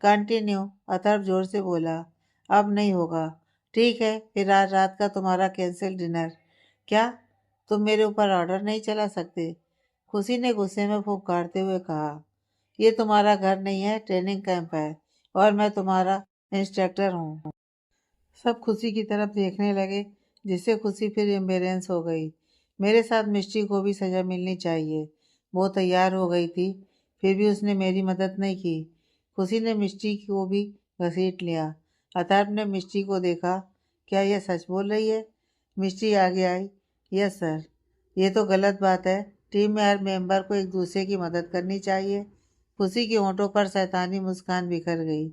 कंटिन्यू, अथर्व जोर से बोला। अब नहीं होगा। ठीक है, फिर आज रात का तुम्हारा कैंसिल डिनर। क्या? तुम मेरे ऊपर ऑर्डर नहीं चला सकते? खुशी ने गुस्से में फुफकारते हुए कहा। ये तुम्हारा घर नहीं है, ट्रेनिंग कैंप है, और मैं तुम्हारा इंस्ट्रक्टर हूँ। सब खुशी की तरफ देखने लगे, जिससे खुशी फिर एम्बेरेंस हो गई। मेरे साथ मिष्टी को भी सजा मिलनी चाहिए। वो तैयार हो गई थी, फिर भी उसने मेरी मदद नहीं की। खुशी ने मिष्टी को भी घसीट लिया। अथर्व ने मिष्टी को देखा। क्या यह सच बोल रही है? मिष्टी आगे आई। Yes sir. ये तो गलत बात है। टीम में हर मेंबर को एक दूसरे की मदद करनी चाहिए। खुशी के होंठों पर शैतानी मुस्कान बिखर गई।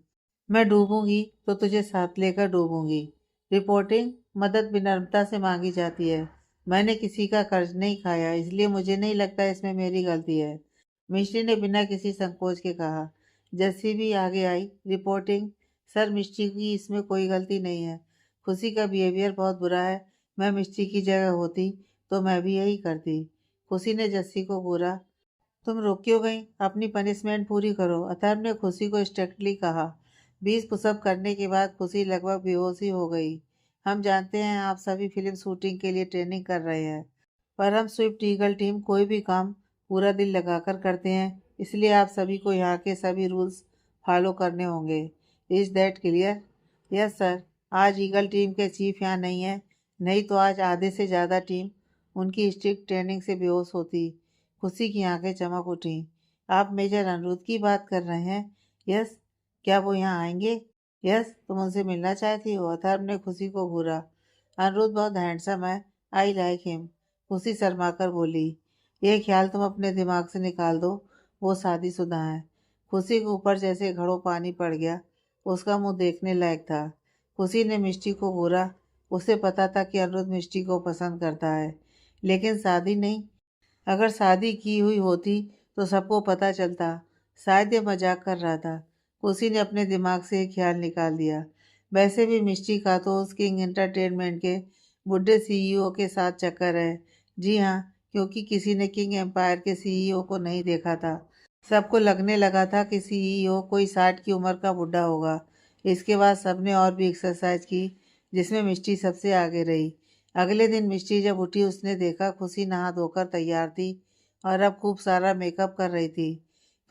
मैं डूबूंगी तो तुझे साथ लेकर डूबूंगी। रिपोर्टिंग, मदद विनम्रता से मांगी जाती है। मैंने किसी का कर्ज नहीं खाया, इसलिए मुझे नहीं लगता इसमें मेरी गलती है, मिष्टी ने बिना किसी संकोच के कहा। जस्सी भी आगे आई। रिपोर्टिंग, सर मिष्टी की इसमें कोई गलती नहीं है। खुशी का बिहेवियर बहुत बुरा है। मैं मिष्टी की जगह होती तो मैं भी यही करती। खुशी ने जस्सी को घूरा। तुम रुक क्यों गई? अपनी पनिशमेंट पूरी करो, अथर्व ने खुशी को स्ट्रिक्टली कहा। 20 पुशअप करने के बाद खुशी लगभग बेहोश ही हो गई। हम जानते हैं आप सभी फिल्म शूटिंग के लिए ट्रेनिंग कर रहे हैं, पर हम स्विफ्ट ईगल टीम कोई भी काम पूरा दिल लगाकर करते हैं, इसलिए आप सभी को यहाँ के सभी रूल्स फॉलो करने होंगे। Is that clear? Yes sir. आज ईगल टीम के चीफ यहाँ नहीं है, नहीं तो आज आधे से ज़्यादा टीम उनकी स्ट्रिक्ट ट्रेनिंग से बेहोश होती। खुशी की आंखें चमक उठी। आप मेजर अनिरुद्ध की बात कर रहे हैं? यस। क्या वो यहाँ आएंगे? यस। तुम उनसे मिलना चाहती हो? अथर्व ने खुशी को घूरा। अनिरुद्ध बहुत हैंडसम है, आई लाइक हिम, खुशी शर्माकर बोली। यह ख्याल तुम अपने दिमाग से निकाल दो, वो शादीशुदा है। खुशी के ऊपर जैसे घड़ों पानी पड़ गया। उसका मुंह देखने लायक था। खुशी ने मिष्टी को घूरा। उसे पता था कि अनिरुद्ध मिष्टी को पसंद करता है, लेकिन शादी नहीं। अगर शादी की हुई होती तो सबको पता चलता। शायद ये मजाक कर रहा था। उसी ने अपने दिमाग से एक ख्याल निकाल दिया। वैसे भी मिष्टी का तो उस किंग एंटरटेनमेंट के बुढ़े सीईओ के साथ चक्कर है। जी हाँ, क्योंकि किसी ने किंग एम्पायर के सीईओ को नहीं देखा था। सबको लगने लगा था कि सीईओ कोई 60 की उम्र का बुढ़ा होगा। इसके बाद सबने और भी एक्सरसाइज की, जिसमें मिष्टी सबसे आगे रही। अगले दिन मिष्टी जब उठी उसने देखा खुशी नहा धोकर तैयार थी और अब खूब सारा मेकअप कर रही थी।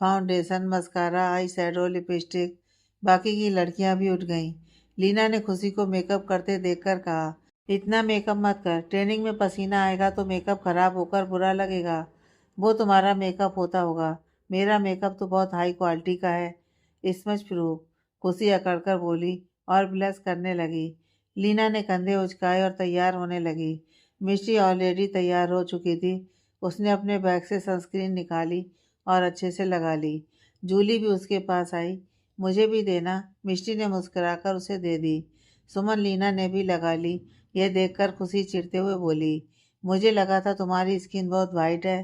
Foundation, mascara, eye shadow, lipstick. बाकी की लड़कियां भी उठ गईं। लीना ने खुशी को मेकअप करते देखकर कहा, इतना मेकअप मत कर, ट्रेनिंग में पसीना आएगा तो मेकअप खराब होकर बुरा लगेगा। वो तुम्हारा मेकअप होता होगा, मेरा मेकअप तो बहुत हाई क्वालिटी का है, स्मच प्रूफ। खुशी अकड़कर बोली और ब्लश करने लगी। लीना ने कंधे उचकाए और तैयार होने लगी। मिष्टी ऑलरेडी तैयार हो चुकी थी। उसने अपने बैग से सनस्क्रीन निकाली और अच्छे से लगा ली। जूली भी उसके पास आई। मुझे भी देना, मिष्टी ने मुस्कुराकर उसे दे दी। सुमन, लीना ने भी लगा ली। यह देखकर खुशी चिढ़ते हुए बोली, मुझे लगा था तुम्हारी स्किन बहुत वाइट है,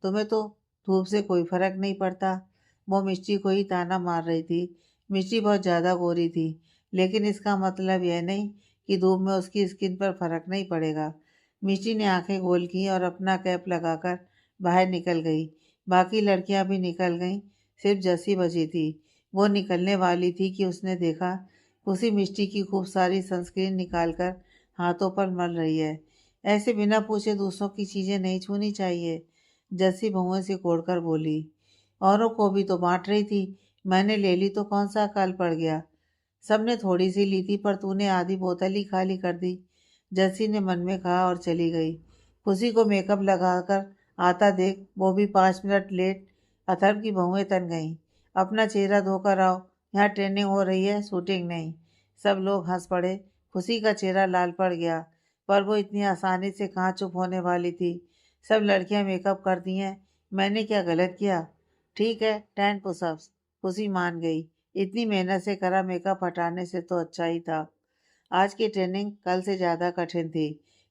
तुम्हें तो धूप से कोई फर्क नहीं पड़ता। वो मिष्टी को ही ताना मार रही थी। मिष्टी बहुत ज़्यादा गोरी थी, लेकिन इसका मतलब यह नहीं कि धूप में उसकी स्किन पर फर्क नहीं पड़ेगा। मिष्टी ने आंखें गोल की और अपना कैप लगाकर बाहर निकल गई। बाकी लड़कियां भी निकल गईं, सिर्फ जसी बची थी। वो निकलने वाली थी कि उसने देखा उसी मिष्टी की खूब सारी सनस्क्रीन निकालकर हाथों पर मल रही है। ऐसे बिना पूछे दूसरों की चीज़ें नहीं छूनी चाहिए, जसी भौं से कोड़कर बोली। औरों को भी तो बांट रही थी, मैंने ले ली तो कौन सा अकाल पड़ गया। सबने थोड़ी सी ली थी पर तूने आधी बोतल ही खाली कर दी, जस्सी ने मन में कहा और चली गई। खुशी को मेकअप लगाकर आता देख वो भी 5 मिनट लेट अथर्व की बहुएं तन गईं। अपना चेहरा धोकर आओ, यहाँ ट्रेनिंग हो रही है, शूटिंग नहीं। सब लोग हंस पड़े। खुशी का चेहरा लाल पड़ गया, पर वो इतनी आसानी से कहाँ चुप होने वाली थी। सब लड़कियां मेकअप करती हैं, मैंने क्या गलत किया। ठीक है, 10 पुशअप्स। खुशी मान गई। इतनी मेहनत से करा मेकअप हटाने से तो अच्छा ही था। आज की ट्रेनिंग कल से ज़्यादा कठिन थी।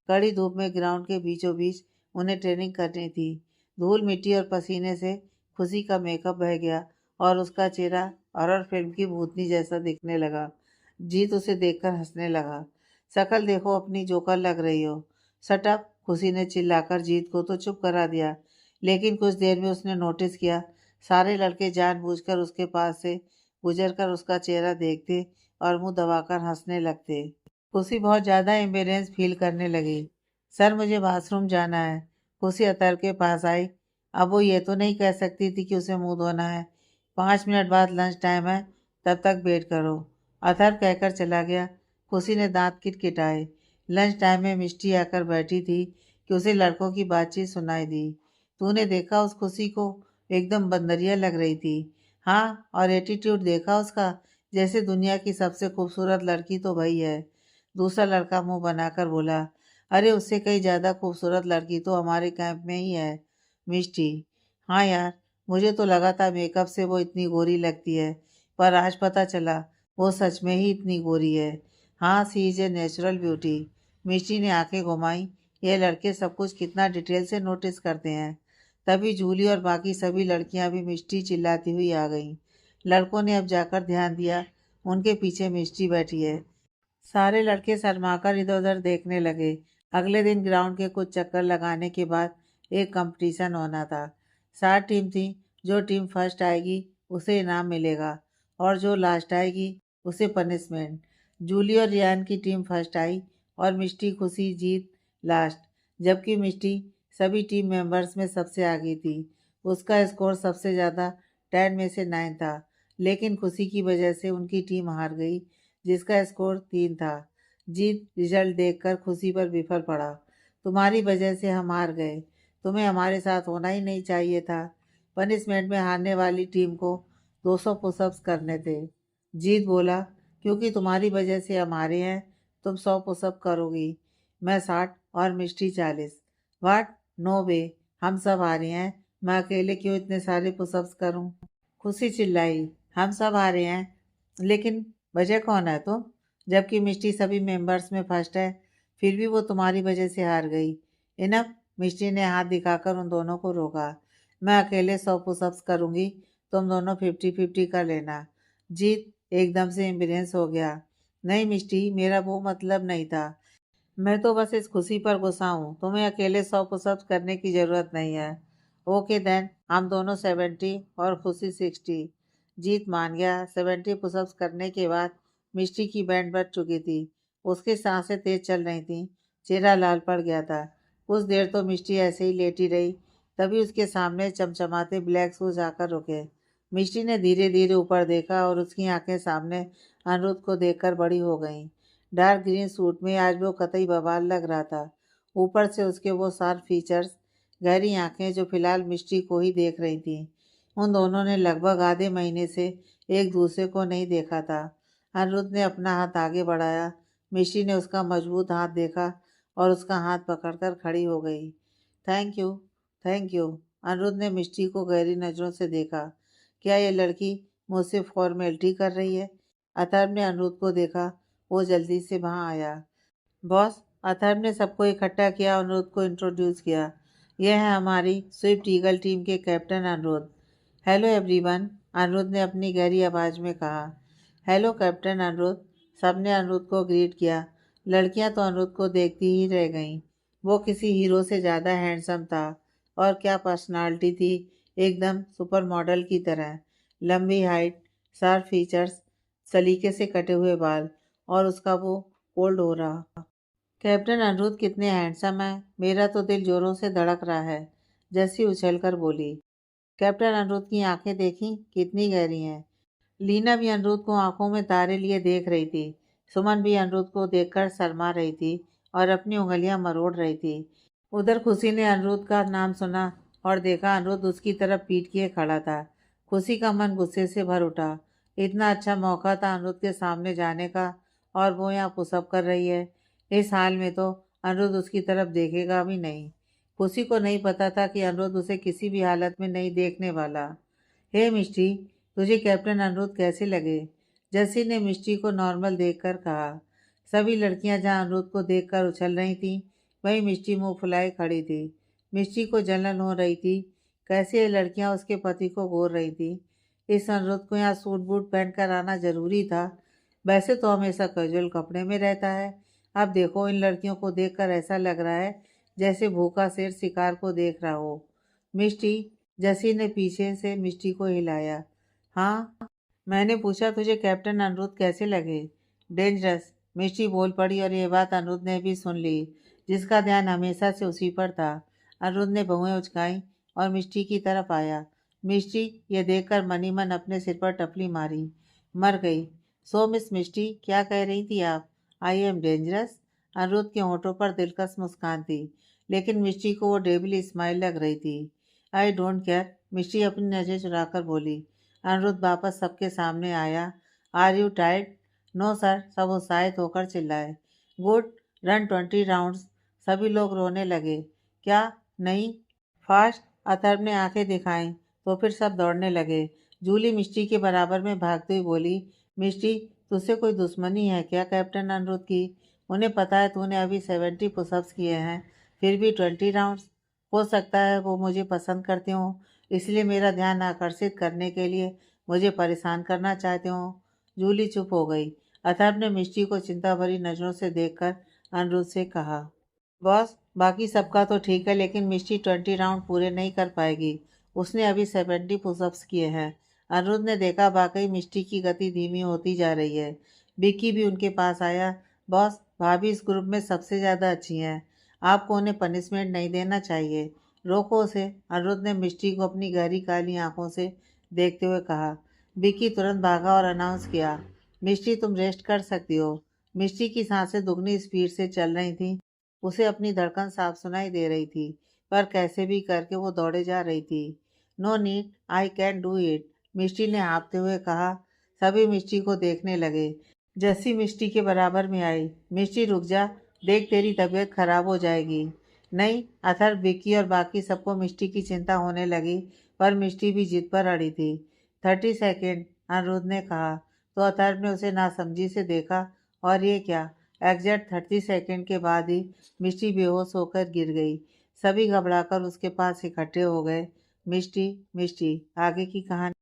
कड़ी धूप में ग्राउंड के बीचों बीच उन्हें ट्रेनिंग करनी थी। धूल, मिट्टी और पसीने से खुशी का मेकअप बह गया और उसका चेहरा हॉरर फिल्म की भूतनी जैसा दिखने लगा। जीत उसे देखकर हंसने लगा। शकल देखो अपनी, जोकर लग रही हो। शट अप, खुशी ने चिल्लाकर जीत को तो चुप करा दिया। लेकिन कुछ देर में उसने नोटिस किया सारे लड़के जानबूझकर उसके पास से गुजरकर उसका चेहरा देखते और मुंह दबाकर हंसने लगते। खुशी बहुत ज़्यादा एम्बेरेंस फील करने लगी। सर, मुझे वॉशरूम जाना है। खुशी अतर के पास आई। अब वो ये तो नहीं कह सकती थी कि उसे मुंह धोना है। 5 मिनट बाद लंच टाइम है, तब तक वेट करो। अतर कहकर चला गया। खुशी ने दांत किटकिटाए। लंच टाइम में मिष्टी आकर बैठी थी कि उसे लड़कों की बातचीत सुनाई दी। तूने देखा उस खुशी को, एकदम बंदरिया लग रही थी। हाँ, और एटीट्यूड देखा उसका, जैसे दुनिया की सबसे खूबसूरत लड़की तो वही है। दूसरा लड़का मुंह बनाकर बोला, अरे उससे कहीं ज़्यादा खूबसूरत लड़की तो हमारे कैंप में ही है, मिष्टी। हाँ यार, मुझे तो लगा था मेकअप से वो इतनी गोरी लगती है, पर आज पता चला वो सच में ही इतनी गोरी है। हाँ, सी इज़ ए नेचुरल ब्यूटी। मिष्टी ने आंखें घुमाई। ये लड़के सब कुछ कितना डिटेल से नोटिस करते हैं। तभी जूली और बाकी सभी लड़कियां भी मिष्टी चिल्लाती हुई आ गईं। लड़कों ने अब जाकर ध्यान दिया, उनके पीछे मिष्टी बैठी है। सारे लड़के शर्माकर इधर-उधर देखने लगे। अगले दिन ग्राउंड के कुछ चक्कर लगाने के बाद एक कंपटीशन होना था। 7 टीम थी। जो टीम फर्स्ट आएगी उसे इनाम मिलेगा और जो लास्ट आएगी उसे पनिशमेंट। जूली और रियान की टीम फर्स्ट आई और मिष्टी, खुशी, जीत लास्ट, जबकि मिष्टी सभी टीम मेंबर्स में सबसे आगे थी। उसका स्कोर सबसे ज़्यादा 10 में से 9 था, लेकिन खुशी की वजह से उनकी टीम हार गई, जिसका स्कोर 3 था। जीत रिजल्ट देखकर खुशी पर बिफर पड़ा। तुम्हारी वजह से हम हार गए। तुम्हें हमारे साथ होना ही नहीं चाहिए था। पनिशमेंट में हारने वाली टीम को 200 पुशअप्स करने थे। जीत बोला, क्योंकि तुम्हारी वजह से हम हारे हैं, तुम 100 पुशअप करोगी। मैं 60 और मिष्टी 40। वाट, नो वे, हम सब हारे हैं, मैं अकेले क्यों इतने सारे पुशअप्स करूं। खुशी चिल्लाई, हम सब हारे हैं, लेकिन वजह कौन है तुम? जबकि मिष्टी सभी मेंबर्स में फर्स्ट है, फिर भी वो तुम्हारी वजह से हार गई। इनफ, मिष्टी ने हाथ दिखाकर उन दोनों को रोका। मैं अकेले 100 पुशअप्स करूंगी, तुम दोनों 50-50 कर लेना। जीत एकदम से एम्बुलेंस हो गया। नहीं मिष्टी, मेरा वो मतलब नहीं था। मैं तो बस इस खुशी पर गुस्सा हूँ। तुम्हें अकेले 100 पुशअप्स करने की ज़रूरत नहीं है। ओके देन, हम दोनों 70 और खुशी 60। जीत मान गया। 70 पुशअप्स करने के बाद मिष्टी की बैंड बज चुकी थी। उसकी सांसें तेज चल रही थीं। चेहरा लाल पड़ गया था। कुछ देर तो मिष्टी ऐसे ही लेटी रही। तभी उसके सामने चमचमाते ब्लैक शूज आकर रुके। मिष्टी ने धीरे धीरे ऊपर देखा और उसकी आंखें सामने अनिरुद्ध को देखकर बड़ी हो गईं। डार्क ग्रीन सूट में आज वो कतई बवाल लग रहा था। ऊपर से उसके वो शार्प फीचर्स, गहरी आंखें जो फिलहाल मिष्टी को ही देख रही थीं। उन दोनों ने लगभग आधे महीने से एक दूसरे को नहीं देखा था। अनिरुद्ध ने अपना हाथ आगे बढ़ाया। मिष्टी ने उसका मजबूत हाथ देखा और उसका हाथ पकड़कर खड़ी हो गई। Thank you, thank you. Aniruddh ने मिष्टी को गहरी नज़रों से देखा। क्या ये लड़की मुझसे फॉर्मेलिटी कर रही है? अथर्व ने अनिरुद्ध को देखा। वो जल्दी से वहाँ आया। बॉस, अथर्व ने सबको इकट्ठा किया और अनिरुद्ध को इंट्रोड्यूस किया। यह है हमारी स्विफ्ट ईगल टीम के captain Aniruddh. Hello everyone, Aniruddh ने अपनी गहरी आवाज़ में कहा। हेलो कैप्टन अनिरुद्ध, सबने अनिरुद्ध को ग्रीट किया। लड़कियां तो अनिरुद्ध को देखती ही रह गईं। वो किसी हीरो से ज़्यादा हैंडसम था। और क्या पर्सनालिटी थी, एकदम सुपर मॉडल की तरह। लंबी हाइट, शार्प फीचर्स, सलीके से कटे हुए बाल और उसका वो कोल्ड हो रहा। कैप्टन अनिरुद्ध कितने हैंडसम हैं, मेरा तो दिल जोरों से धड़क रहा है, जैसी उछलकर बोली। कैप्टन अनिरुद्ध की आंखें देखी कितनी गहरी हैं। लीना भी अनिरुद्ध को आंखों में तारे लिए देख रही थी। सुमन भी अनिरुद्ध को देखकर शर्मा रही थी और अपनी उंगलियां मरोड़ रही थी। उधर खुशी ने अनिरुद्ध का नाम सुना और देखा अनिरुद्ध उसकी तरफ पीट किए खड़ा था। खुशी का मन गुस्से से भर उठा। इतना अच्छा मौका था अनिरुद्ध के सामने जाने का और वो यहाँ पुशअप कर रही है। इस हाल में तो अनिरुद्ध उसकी तरफ देखेगा भी नहीं। खुशी को नहीं पता था कि अनिरुद्ध उसे किसी भी हालत में नहीं देखने वाला। हे मिष्टी, तुझे कैप्टन अनिरुद्ध कैसे लगे? जस्सी ने मिष्टी को नॉर्मल देखकर कहा। सभी लड़कियां जहां अनिरुद्ध को देखकर उछल रही थीं, वहीं मिष्टी मुंह फुलाए खड़ी थी। मिष्टी को जलन हो रही थी। कैसे ये लड़कियां उसके पति को घूर रही थी। इस अनिरुद्ध को यहाँ सूट बूट पहन कर आना जरूरी था। वैसे तो हमेशा कैजुअल कपड़े में रहता है। अब देखो, इन लड़कियों को देखकर ऐसा लग रहा है जैसे भूखा शेर शिकार को देख रहा हो। मिष्टी, जसी ने पीछे से मिष्टी को हिलाया। हाँ, मैंने पूछा तुझे कैप्टन अनिरुद्ध कैसे लगे? डेंजरस, मिष्टी बोल पड़ी और ये बात अनिरुद्ध ने भी सुन ली, जिसका ध्यान हमेशा से उसी पर था। अनिरुद्ध ने भौहें उचकाई और मिष्टी की तरफ आया। मिष्टी ये देखकर मनी मन अपने सिर पर टपली मारी। मर गई। सो मिस मिष्टी, क्या कह रही थी आप? I am dangerous? अनिरुद्ध के होठों पर दिलकश मुस्कान थी, लेकिन मिष्टी को वो डेविल स्माइल लग रही थी। आई डोंट केयर, मिष्टी अपनी नज़र चुराकर बोली। अनिरुद्ध वापस सबके सामने आया। Are you tired? No sir, सब उत्साहित होकर चिल्लाए। Good, run 20 rounds. सभी लोग रोने लगे। क्या? नहीं? फास्ट, अथर्व ने आंखें दिखाईं तो फिर सब दौड़ने लगे। जूली मिष्टी के बराबर में भागते हुए बोली। मिष्टी, तुझसे कोई दुश्मनी है क्या कैप्टन अनिरुद्ध की? उन्हें पता है तूने अभी 70 पुशअप्स किए हैं, फिर भी 20 राउंड्स? हो सकता है वो मुझे पसंद करते हों, इसलिए मेरा ध्यान आकर्षित करने के लिए मुझे परेशान करना चाहते हों। जूली चुप हो गई। अथर्व ने मिष्टी को चिंता भरी नज़रों से देखकर अनिरुद्ध से कहा। बॉस, बाकी सबका तो ठीक है, लेकिन मिष्टी 20 राउंड पूरे नहीं कर पाएगी। उसने अभी 70 पुशअप्स किए हैं। अनिरुद्ध ने देखा वाकई मिष्टी की गति धीमी होती जा रही है। विक्की भी उनके पास आया। बॉस, भाभी इस ग्रुप में सबसे ज़्यादा अच्छी हैं। आपको उन्हें पनिशमेंट नहीं देना चाहिए। रोको उसे, अनिरुद्ध ने मिष्टी को अपनी गहरी काली आंखों से देखते हुए कहा। विक्की तुरंत भागा और अनाउंस किया। मिष्टी, तुम रेस्ट कर सकती हो। मिष्टी की सांसें दुगनी स्पीड से चल रही थीं। उसे अपनी धड़कन साफ सुनाई दे रही थी, पर कैसे भी करके वो दौड़े जा रही थी। No need, I can do it, Mishti ने हाँफते हुए कहा। सभी मिष्टी को देखने लगे। जस्सी मिष्टी के बराबर में आई। मिष्टी रुक जा, देख तेरी तबीयत खराब हो जाएगी। नहीं, अथर्व, विक्की और बाकी सबको मिष्टी की चिंता होने लगी, पर मिष्टी भी जिद पर अड़ी थी। 30 सेकेंड, अनिरुद्ध ने कहा तो अथर्व ने उसे नासमझी से देखा। और ये क्या? एग्जैक्ट 30 सेकेंड के बाद ही मिष्टी बेहोश होकर गिर गई। सभी घबराकर उसके पास इकट्ठे हो गए। मिष्टी, मिष्टी, आगे की कहानी।